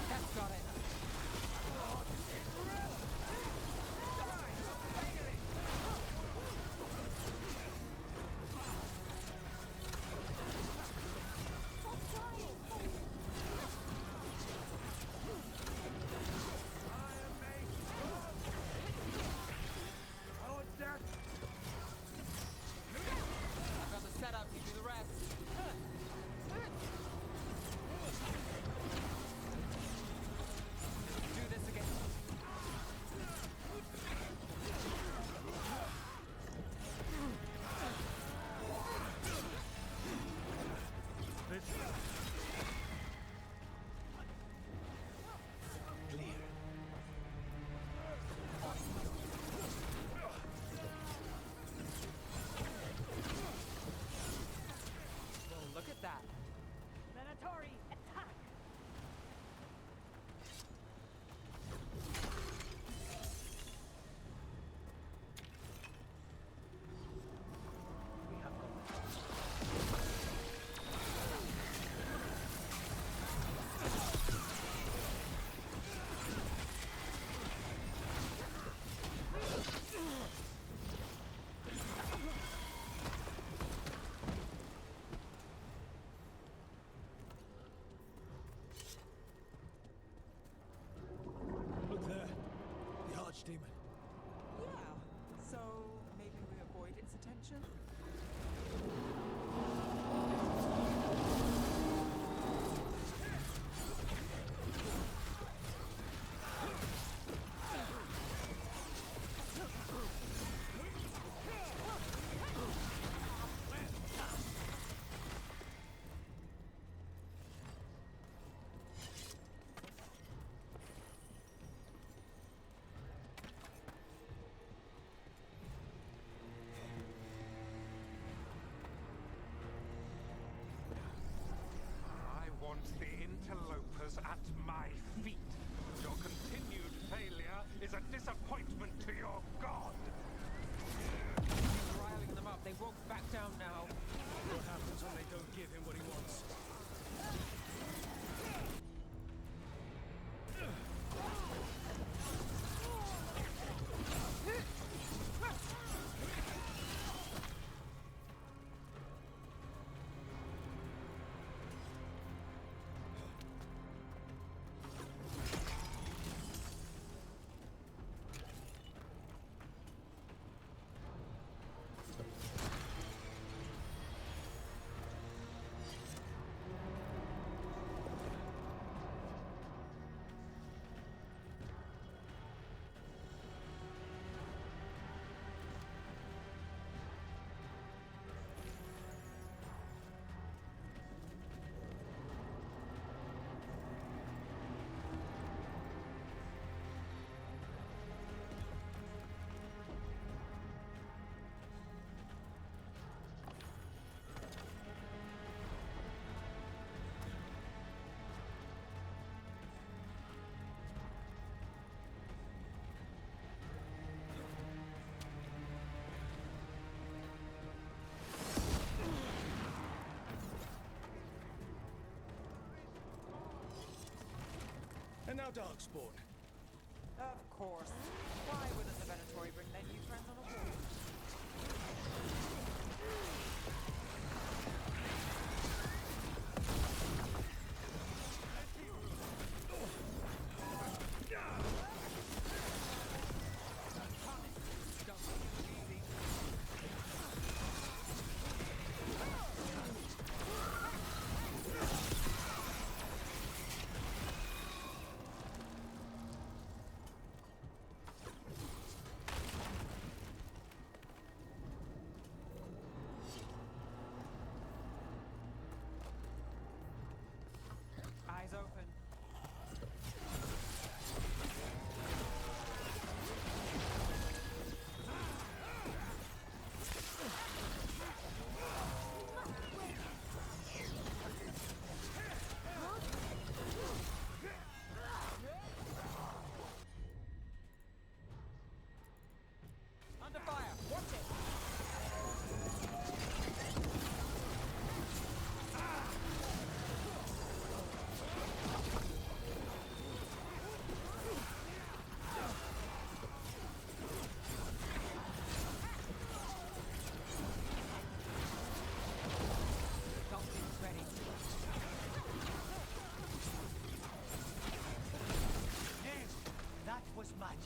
That's got it. I've got the setup, you do the rest. Do this again. Well, look at that. Venatori, attack! Look there. The archdemon. Yeah. So maybe we avoid its attention? I want the interlopers at my feet. Your continued failure is a disappointment to your god. He's riling them up. They won't back down now. What happens when they don't give him what he wants? And now Darkspawn. Of course. Why wouldn't the Venatori bring their new friends on a walk? Eyes open. Under fire! Watch it! Dolphin's ready. Yes, that was magic.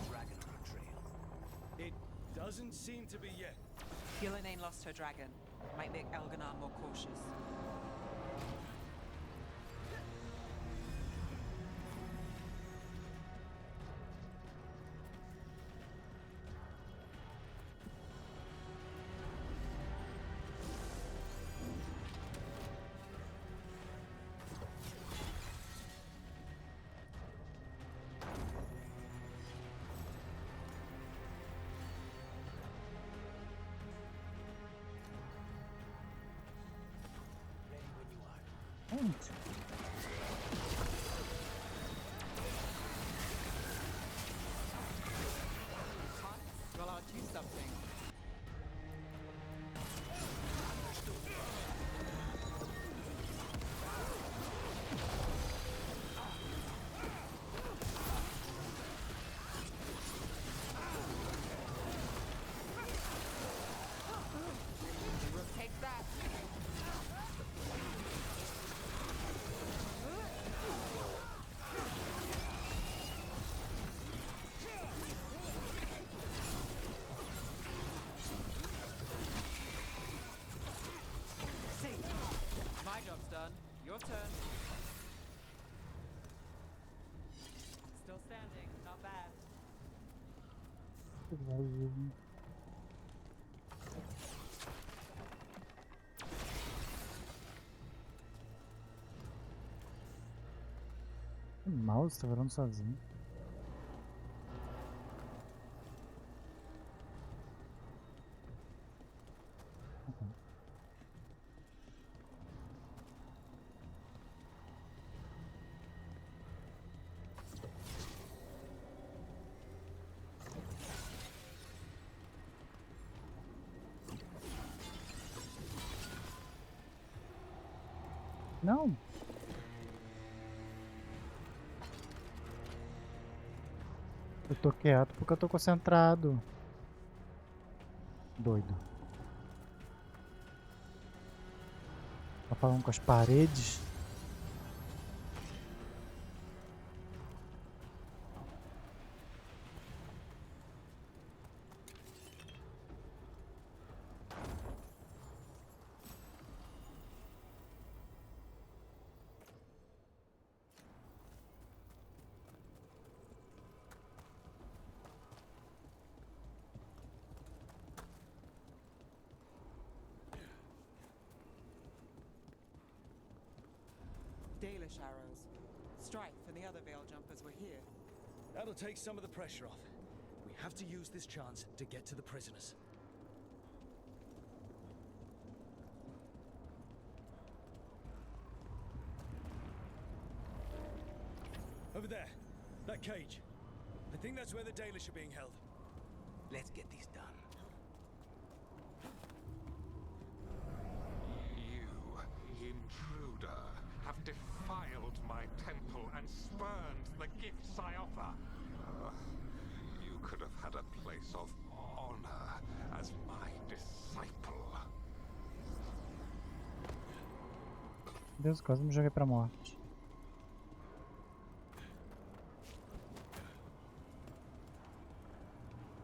Dragon on our trail. It doesn't seem to be yet. Gillenane lost her dragon. Might make Elganon more cautious. Onde? Well, I'll do something. Take that. My job's done. Your turn. Still standing. Not bad. Que mouse tá virando sozinho. Não. Eu tô quieto porque eu tô concentrado. Doido. Tá falando com as paredes. Dalish arrows. Strife and the other Veil Jumpers were here. That'll take some of the pressure off. We have to use this chance to get to the prisoners. Over there. That cage. I think that's where the Dalish are being held. Let's get this done. You, intruder, have defiled my temple and spurned the gifts I offer. You could have had a place of honor as my disciple. Deus, quase me joguei pra morte.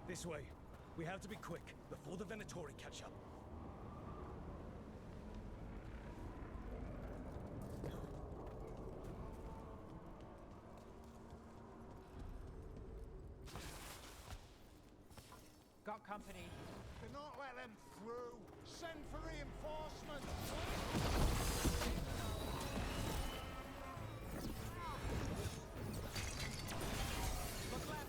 This way. We have to be quick before the Venatori catch up. Got company. Do not let them through. Send for reinforcements. Look left.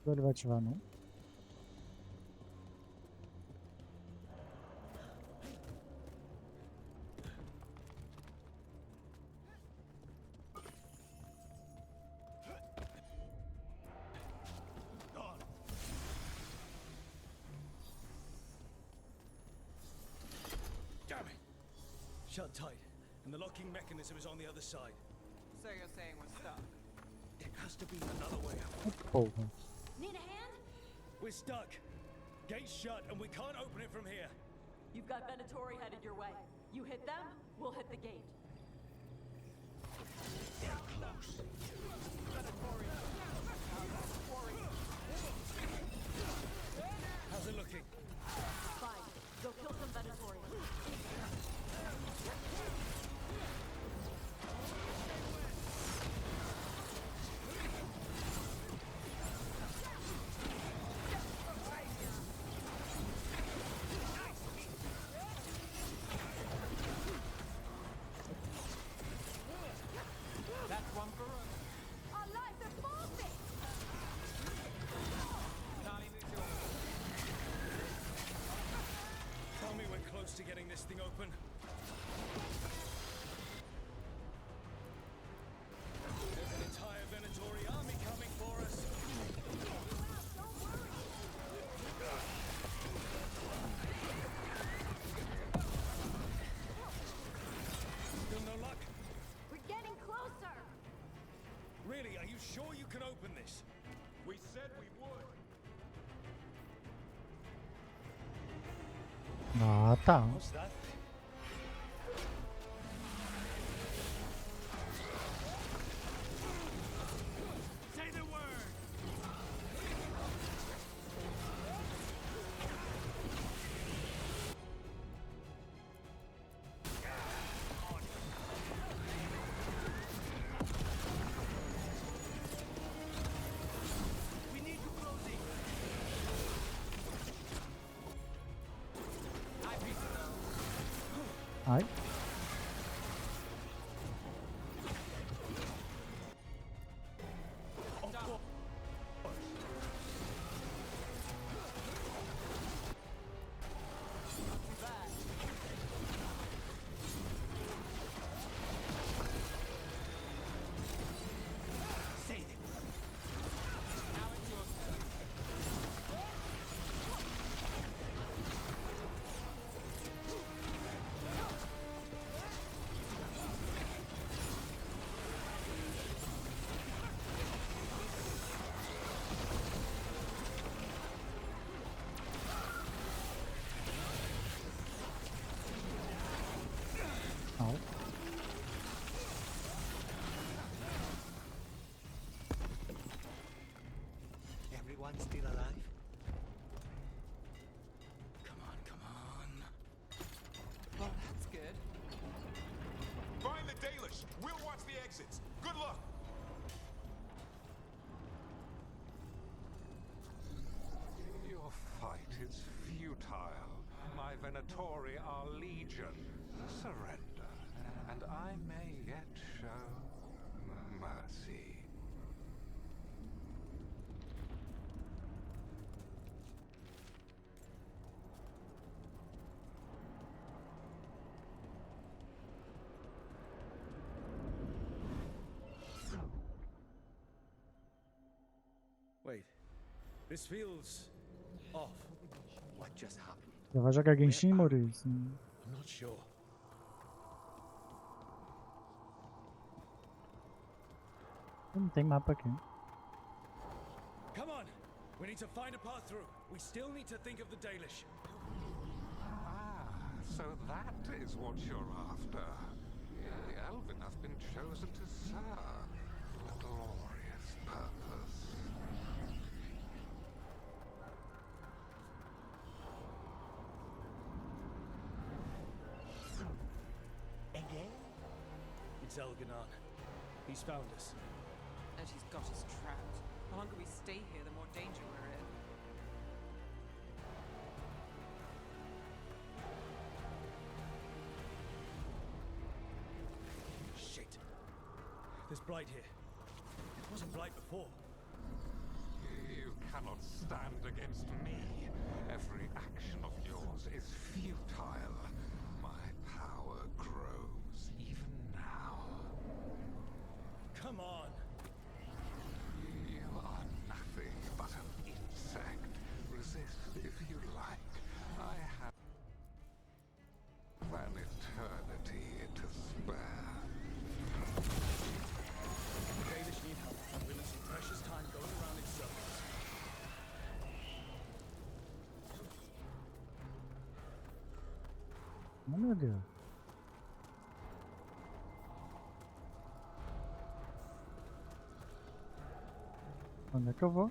Ele vai ativar, não? Damn it! Shut tight, and the locking mechanism is on the other side. So you're saying we're stuck? There has to be another way out. Porra. Need a hand? We're stuck. Gate's shut, and we can't open it from here. You've got Venatori headed your way. You hit them, we'll hit the gate. They're close. How's it looking? Fine. Go kill some Venatori. That's one for us. Our lives are forfeit! Charlie, move your... Tell me we're close to getting this thing open. There's an entire Venatori army coming for us. Still no luck? We're getting closer! Really, are you sure you can open this? We said we would. Ah, tá. What's that? Say the word! We need you closing! Ai. Au. Everyone still alive? Come on, come on. exits. Good luck! Your fight is futile. My Venatori are legion. Surrender, and I may yet show mercy. Wait. This feels off. What just happened? Já vai jogar Genshin, Maurício? I'm not sure. Não tem mapa aqui. Come on! We need to find a path through. We still need to think of the Dalish. Ah, so that is what you're after. The Elven have been chosen to serve a glorious purpose. Again? It's Elganon. He's found us. And he's got us trapped. The longer we stay here, the more danger we're in. Shit. There's blight here. It wasn't blight before. You cannot stand against me. Every action of yours is futile. My power grows even now. Come on! You are nothing but an insect. Resist if you like. I have an eternity to spare. The Dalish need help. We're losing precious time going around in circles. Oh, meu Deus. Onde é que eu vou?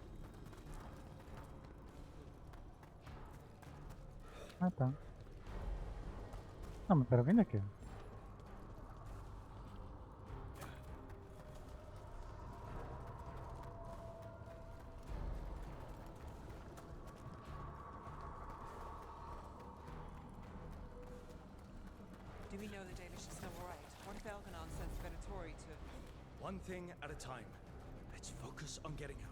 Ah, tá. Não, mas pera, vem daqui. Do we know the Dalish is still right? What if Elganon sends Venatori to... One thing at a time. Let's focus on getting out.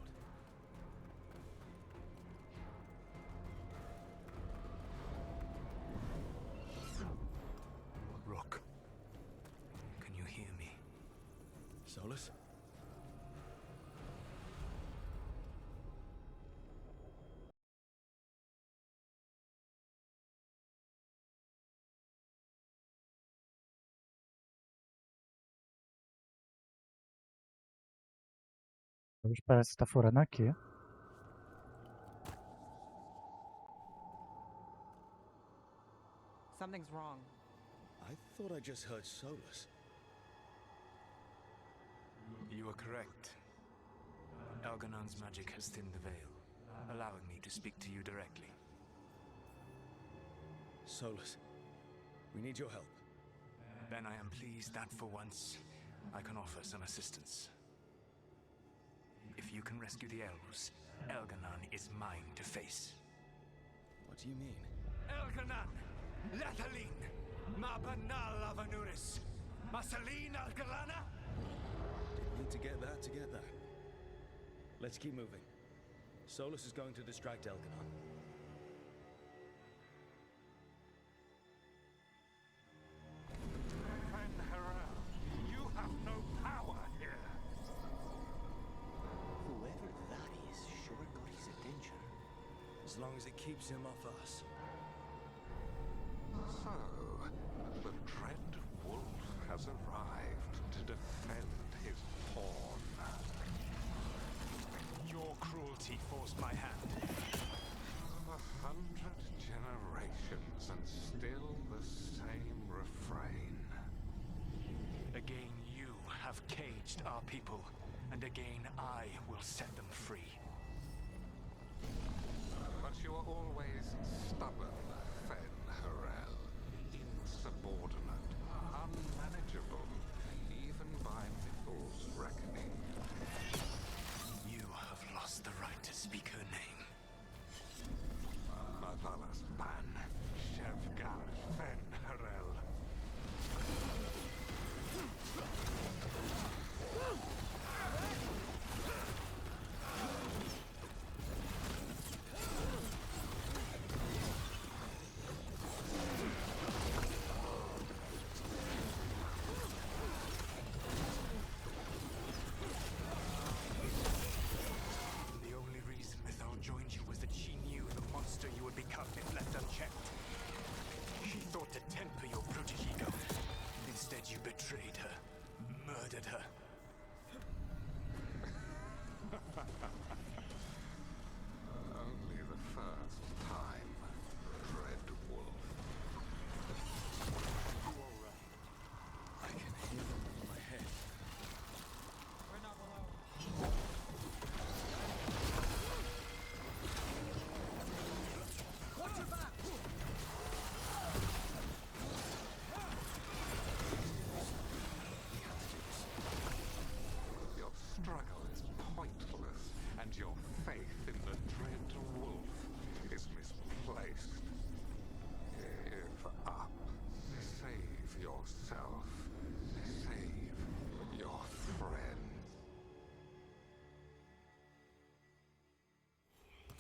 Rook, can you hear me? Solus? Parece que tá furando aqui. Something's wrong. I thought I just heard Solus. You are correct. Elganon's magic has thinned the veil, allowing me to speak to you directly. Solus, we need your help. Then I am pleased that for once, I can offer some assistance. If you can rescue the elves, Elganon is mine to face. What do you mean? Elganon! Lethalin! Ma banal avanuris! Masaline Algalana! Didn't need to get that. Let's keep moving. Solus is going to distract Elganon. You have no power here. Whoever that is sure got his attention. As long as it keeps him off us. So, the dread wolf has arrived to defend his pawn. Your cruelty forced my hand. 100 generations and still the same refrain. Again you have caged our people, and again I will set them free. But you are always stubborn, Fen Harel. Insubordinate, unmanageable, even by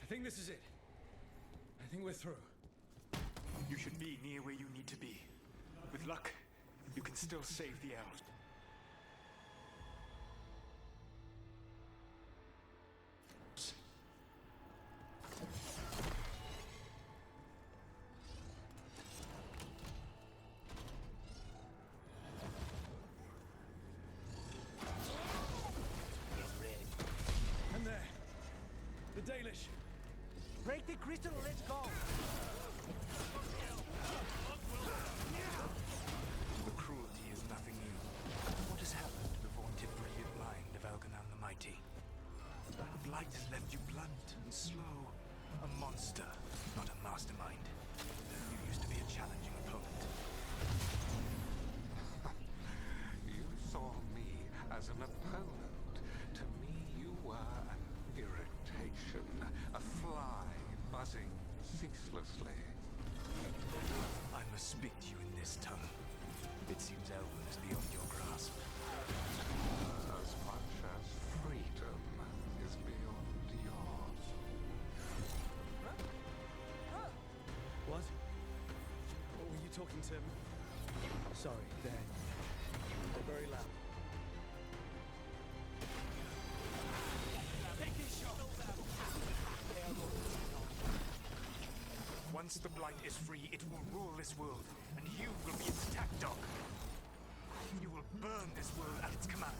think this is it. I think we're through. You should be near where you need to be. With luck, you can still save the elves. And there. The Dalish. Break the crystal, let's go! The cruelty is nothing new. What has happened to the vaunted brilliant mind of Elganon the Mighty? The blight has left you blunt and slow. A monster, not a mastermind. You used to be a challenging opponent. You saw me as an opponent. To me, you were an irritation, a fly buzzing ceaselessly. I must speak to you in this tongue. It seems Elven is beyond your grasp. As much as freedom is beyond yours. What? What were you talking to? Sorry, they're very loud. Once the blight is free, it will rule this world, and you will be its attack dog. You will burn this world at its command,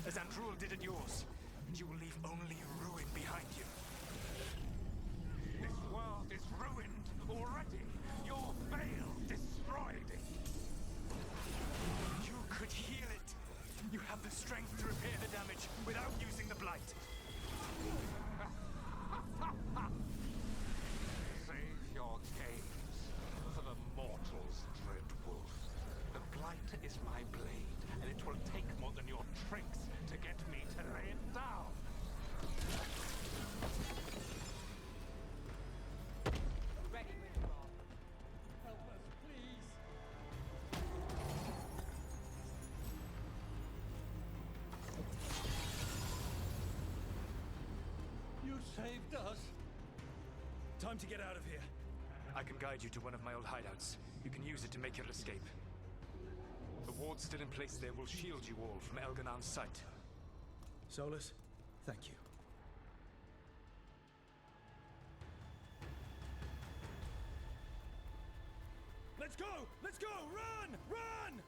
as Andrul did at yours, and you will leave only ruin behind you. This world is ruined already. Your veil destroyed it. You could heal it. You have the strength to repair the damage without using the blight. Save your games for the mortals, Dread Wolf. The blight is my blade, and it will take more than your tricks to get me to lay it down. Ready when you are. Help us, please. You saved us. Time to get out of here. I can guide you to one of my old hideouts. You can use it to make your escape. The wards still in place there will shield you all from Elganon's sight. Solus, thank you. Let's go! Let's go! Run! Run!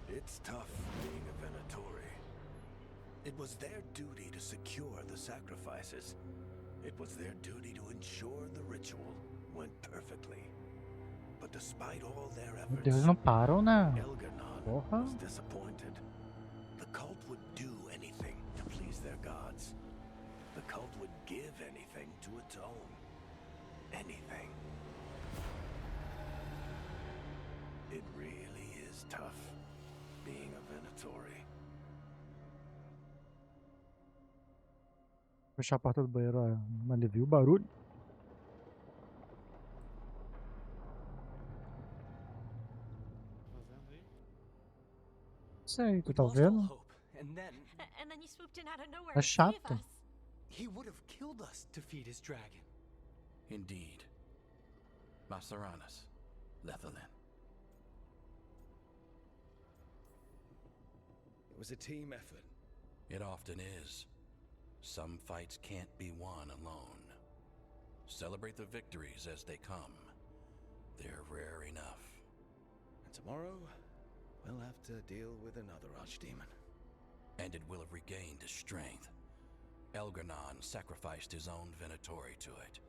It's tough being a Venatori. It was their duty to secure the sacrifices. It was their duty to ensure the ritual went perfectly. But despite all their efforts, Deus não param, né? Elganon Porra. was disappointed. The cult would do anything to please their gods. The cult would give anything to atone. Anything. It really is tough being a Venatori. Fechar a porta do banheiro, ó. Alivia o barulho. Sei, tu tá vendo? And then you swooped in out of nowhere É to save chato. us. he would have killed us to feed his dragon. Indeed. Masaranas, Lethalin. It was a team effort. It often is. Some fights can't be won alone. Celebrate the victories as they come. They're rare enough. And tomorrow, we'll have to deal with another archdemon. And it will have regained its strength. Elganon sacrificed his own Venatori to it.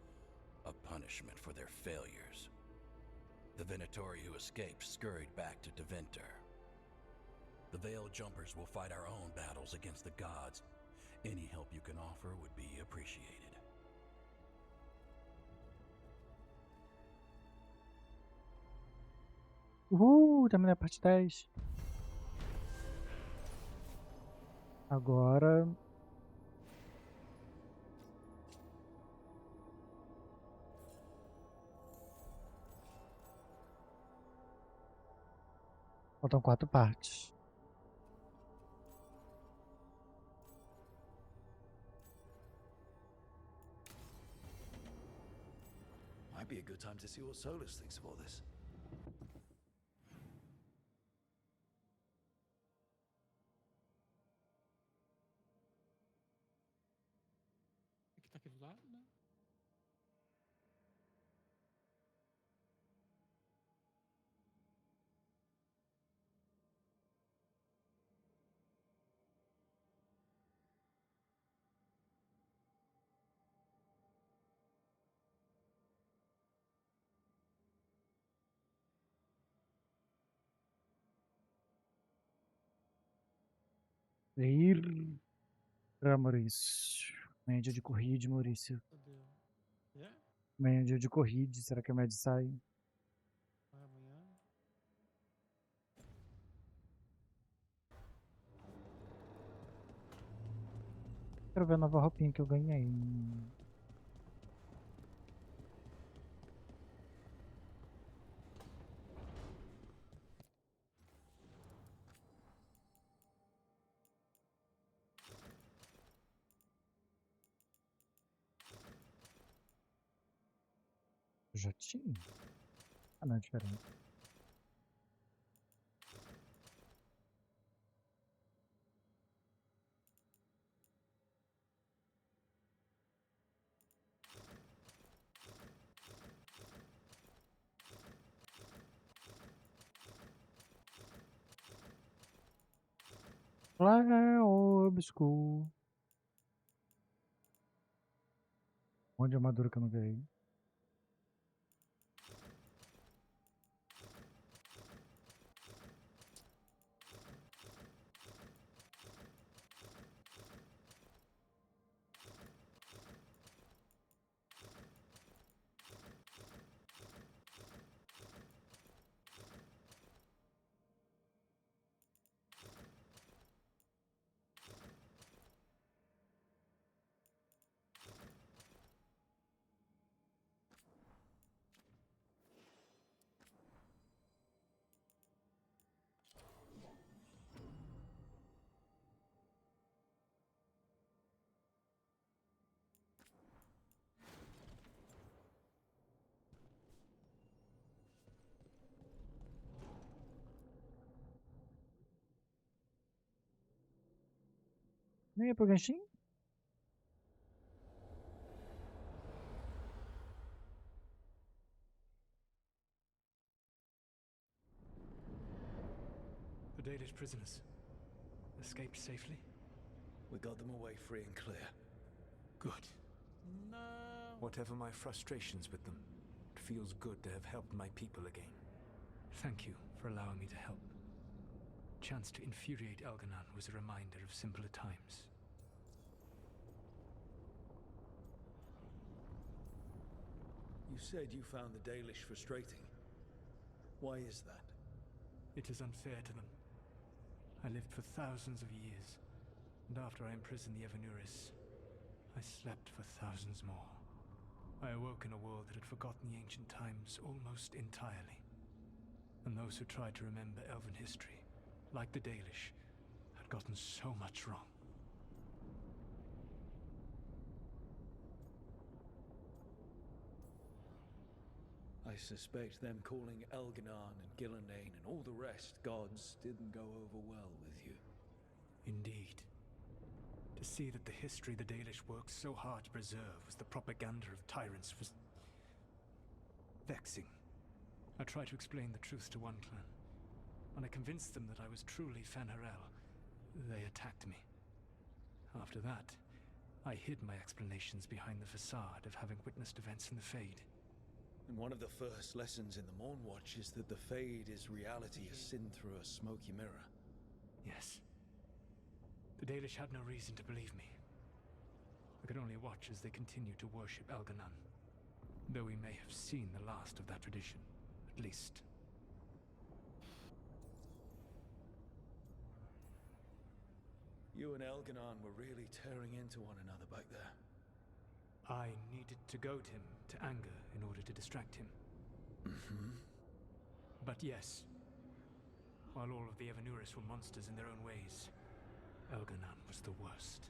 A punishment for their failures. The Venatori who escaped scurried back to Deventer. The Veil Jumpers will fight our own battles against the gods. Any help you can offer would be appreciated. Terminei a parte 10. Agora... Faltam 4 partes. Might be a good time to see what Solus thinks of all this. Aqui tá aqui do lado, né? Ir pra Maurício. Média de corrida, Maurício. Cadê? É? Média de corrida. Será que a média sai? Vai amanhã. Quero ver a nova roupinha que eu ganhei. Eu já tinha? Ah, não, é diferente. Lá é obscuro. Um monte de armadura que eu não ganhei. Nem é pro Genshin? The Dalish prisoners escaped safely? We got them away free and clear. Good. No. Whatever my frustrations with them, it feels good to have helped my people again. Thank you for allowing me to help. Chance to infuriate Elganon was a reminder of simpler times. You said you found the Dalish frustrating. Why is that? It is unfair to them. I lived for thousands of years, and after I imprisoned the Evanuris, I slept for thousands more. I awoke in a world that had forgotten the ancient times almost entirely. And those who tried to remember Elven history, like the Dalish, had gotten so much wrong. I suspect them calling Elganon and Gillenane and all the rest gods didn't go over well with you. Indeed. To see that the history the Dalish worked so hard to preserve was the propaganda of tyrants was vexing. I tried to explain the truth to one clan. When I convinced them that I was truly Fen'Harel, they attacked me. After that, I hid my explanations behind the facade of having witnessed events in the Fade. And one of the first lessons in the Mornwatch is that the Fade is reality as seen through a smoky mirror. Yes. The Dalish had no reason to believe me. I could only watch as they continued to worship Elganon, though we may have seen the last of that tradition, at least. You and Elganon were really tearing into one another back there. I needed to goad him to anger in order to distract him. Mm-hmm. But yes, While all of the Evanuris were monsters in their own ways, Elganon was the worst.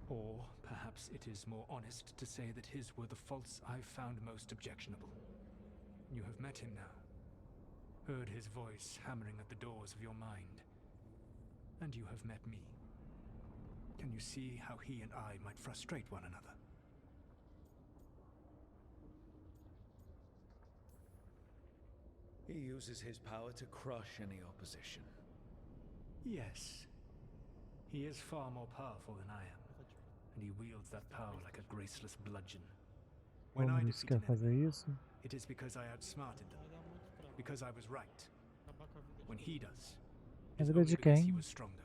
Or perhaps it is more honest to say that his were the faults I found most objectionable. You have met him now, heard his voice hammering at the doors of your mind, and you have met me. Can you see how he and I might frustrate one another? He uses his power to crush any opposition. Yes. He is far more powerful than I am, and he wields that power like a graceless bludgeon. When Como I eles defeat querem an fazer enemy, isso? it is because I outsmarted them, because I was right. When he does, A it's vida only de because he quem? was stronger.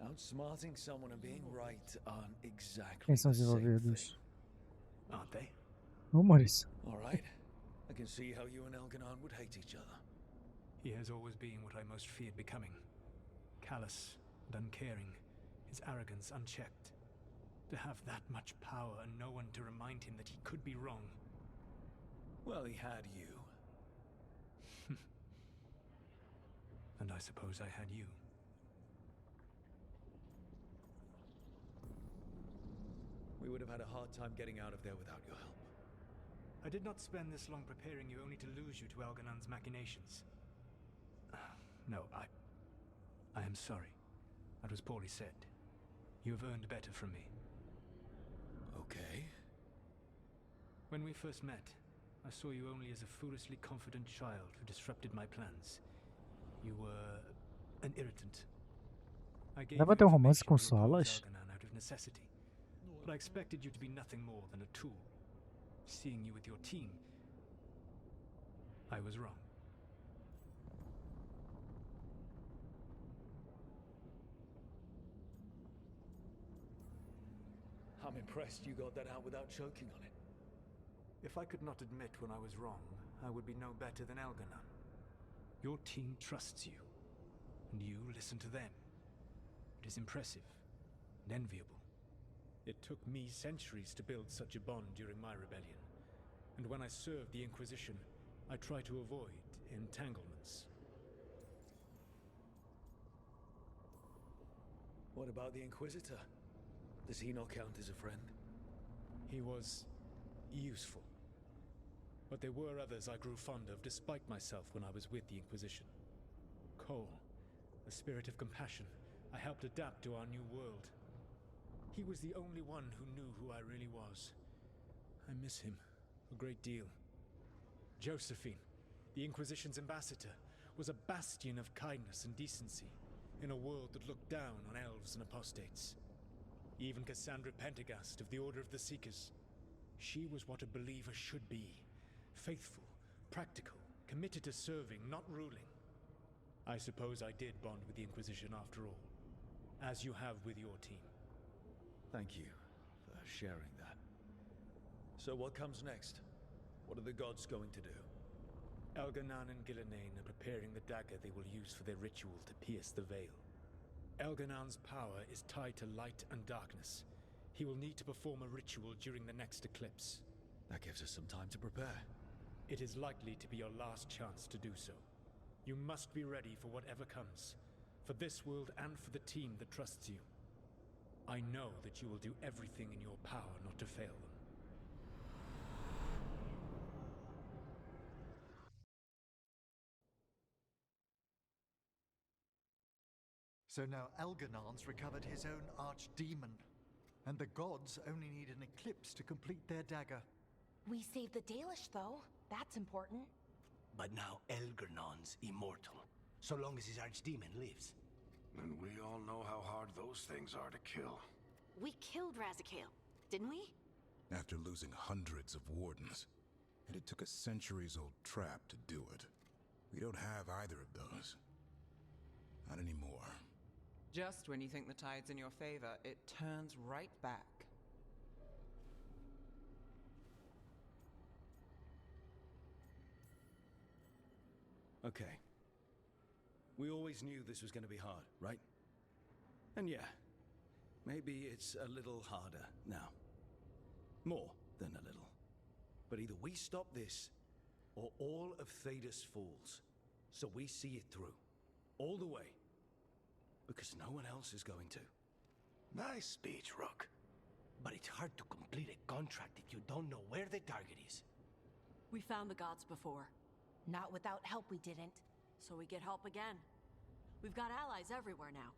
Outsmarting someone and being right aren't exactly Quem são the os same thing. envolvidos? Aren't they? Rumores. All right. I can see how you and Elganon would hate each other. He has always been what I most feared becoming. Callous and uncaring, his arrogance unchecked. To have that much power and no one to remind him that he could be wrong. Well, he had you. And I suppose I had you. We would have had a hard time getting out of there without your help. I did not spend this long preparing you only to lose you to Elganon's machinations. No, I am sorry. That was poorly said. You have earned better from me. Okay. When we first met, I saw you only as a foolishly confident child who disrupted my plans. You were an irritant. I gave Dá pra you ter romance information com to oppose Solas? Elganon out of necessity, but I expected you to be nothing more than a tool. Seeing you with your team, I was wrong. I'm impressed you got that out without choking on it. If I could not admit when I was wrong, I would be no better than Elganon. Your team trusts you, and you listen to them. It is impressive and enviable. It took me centuries to build such a bond during my rebellion, and when I served the Inquisition, I tried to avoid entanglements. What about the Inquisitor? Does he not count as a friend? He was useful. But there were others I grew fond of despite myself when I was with the Inquisition. Cole, a spirit of compassion, I helped adapt to our new world. He was the only one who knew who I really was. I miss him a great deal. Josephine, the Inquisition's ambassador, was a bastion of kindness and decency in a world that looked down on elves and apostates. Even Cassandra Pendergast of the Order of the Seekers. She was what a believer should be. Faithful, practical, committed to serving, not ruling. I suppose I did bond with the Inquisition after all, as you have with your team. Thank you for sharing that. So what comes next? What are the gods going to do? Elganon and Gillenane are preparing the dagger they will use for their ritual to pierce the veil. Elganon's power is tied to light and darkness. He will need to perform a ritual during the next eclipse. That gives us some time to prepare. It is likely to be your last chance to do so. You must be ready for whatever comes, for this world and for the team that trusts you. I know that you will do everything in your power not to fail them. So now Elganon's recovered his own archdemon, and the gods only need an eclipse to complete their dagger. We saved the Dalish, though. That's important. But now Elgernon's immortal, so long as his archdemon lives. And we all know how hard those things are to kill. We killed Razikale, didn't we? After losing hundreds of wardens. And it took a centuries-old trap to do it. We don't have either of those. Not anymore. Just when you think the tide's in your favor, it turns right back. Okay. We always knew this was going to be hard, right? And yeah, maybe it's a little harder now. More than a little. But either we stop this, or all of Thedas falls. So we see it through. All the way. Because no one else is going to. Nice speech, Rook. But it's hard to complete a contract if you don't know where the target is. We found the gods before. Not without help, we didn't. So we get help again. We've got allies everywhere now.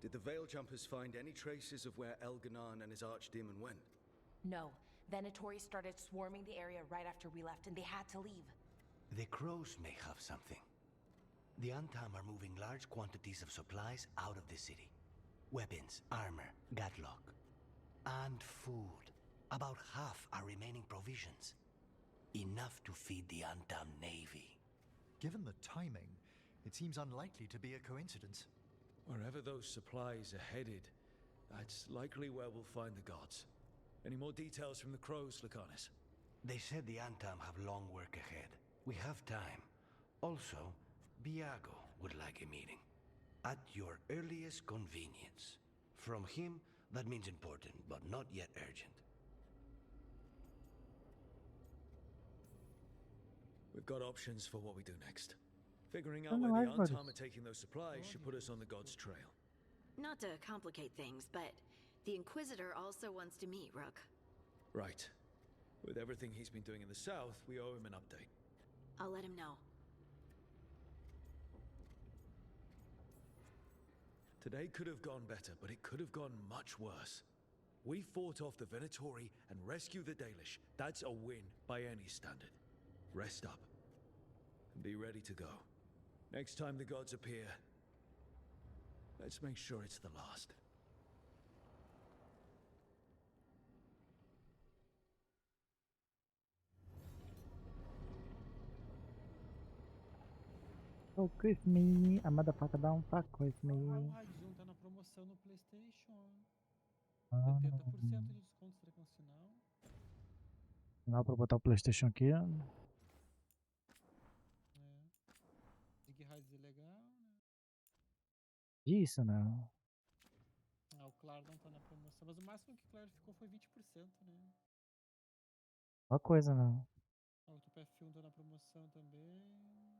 Did the Veil Jumpers find any traces of where Elganon and his archdemon went? No. Venatori started swarming the area right after we left, and they had to leave. The crows may have something. The Antam are moving large quantities of supplies out of the city. Weapons, armor, gatlock. And food. About half are remaining provisions. Enough to feed the Antam navy. Given the timing, it seems unlikely to be a coincidence. Wherever those supplies are headed, that's likely where we'll find the gods. Any more details from the crows, Lucanus? They said the Antam have long work ahead. We have time. Also, Viago would like a meeting. At your earliest convenience. From him, that means important, but not yet urgent. We've got options for what we do next. Figuring out Oh, no, where the I've heard Antam are taking those supplies should put us on the gods' trail. Not to complicate things, but the Inquisitor also wants to meet Rook. Right. With everything he's been doing in the south, we owe him an update. I'll let him know. Today could have gone better, but it could have gone much worse. We fought off the Venatori and rescued the Dalish. That's a win by any standard. Rest up. And be ready to go. Next time the gods appear, let's make sure it's the last. Fuck with me, a motherfucker don't fuck with me. O Raidzone tá na promoção no PlayStation. Ah. 70% de desconto será com sinal. Não dá pra botar o PlayStation aqui. É. Zig Heights é legal, né? Isso, né? Ah, o Claro não tá na promoção, mas o máximo que o Claro ficou foi 20%, né? Uma coisa, né? Ah, o Top F1 tá na promoção também.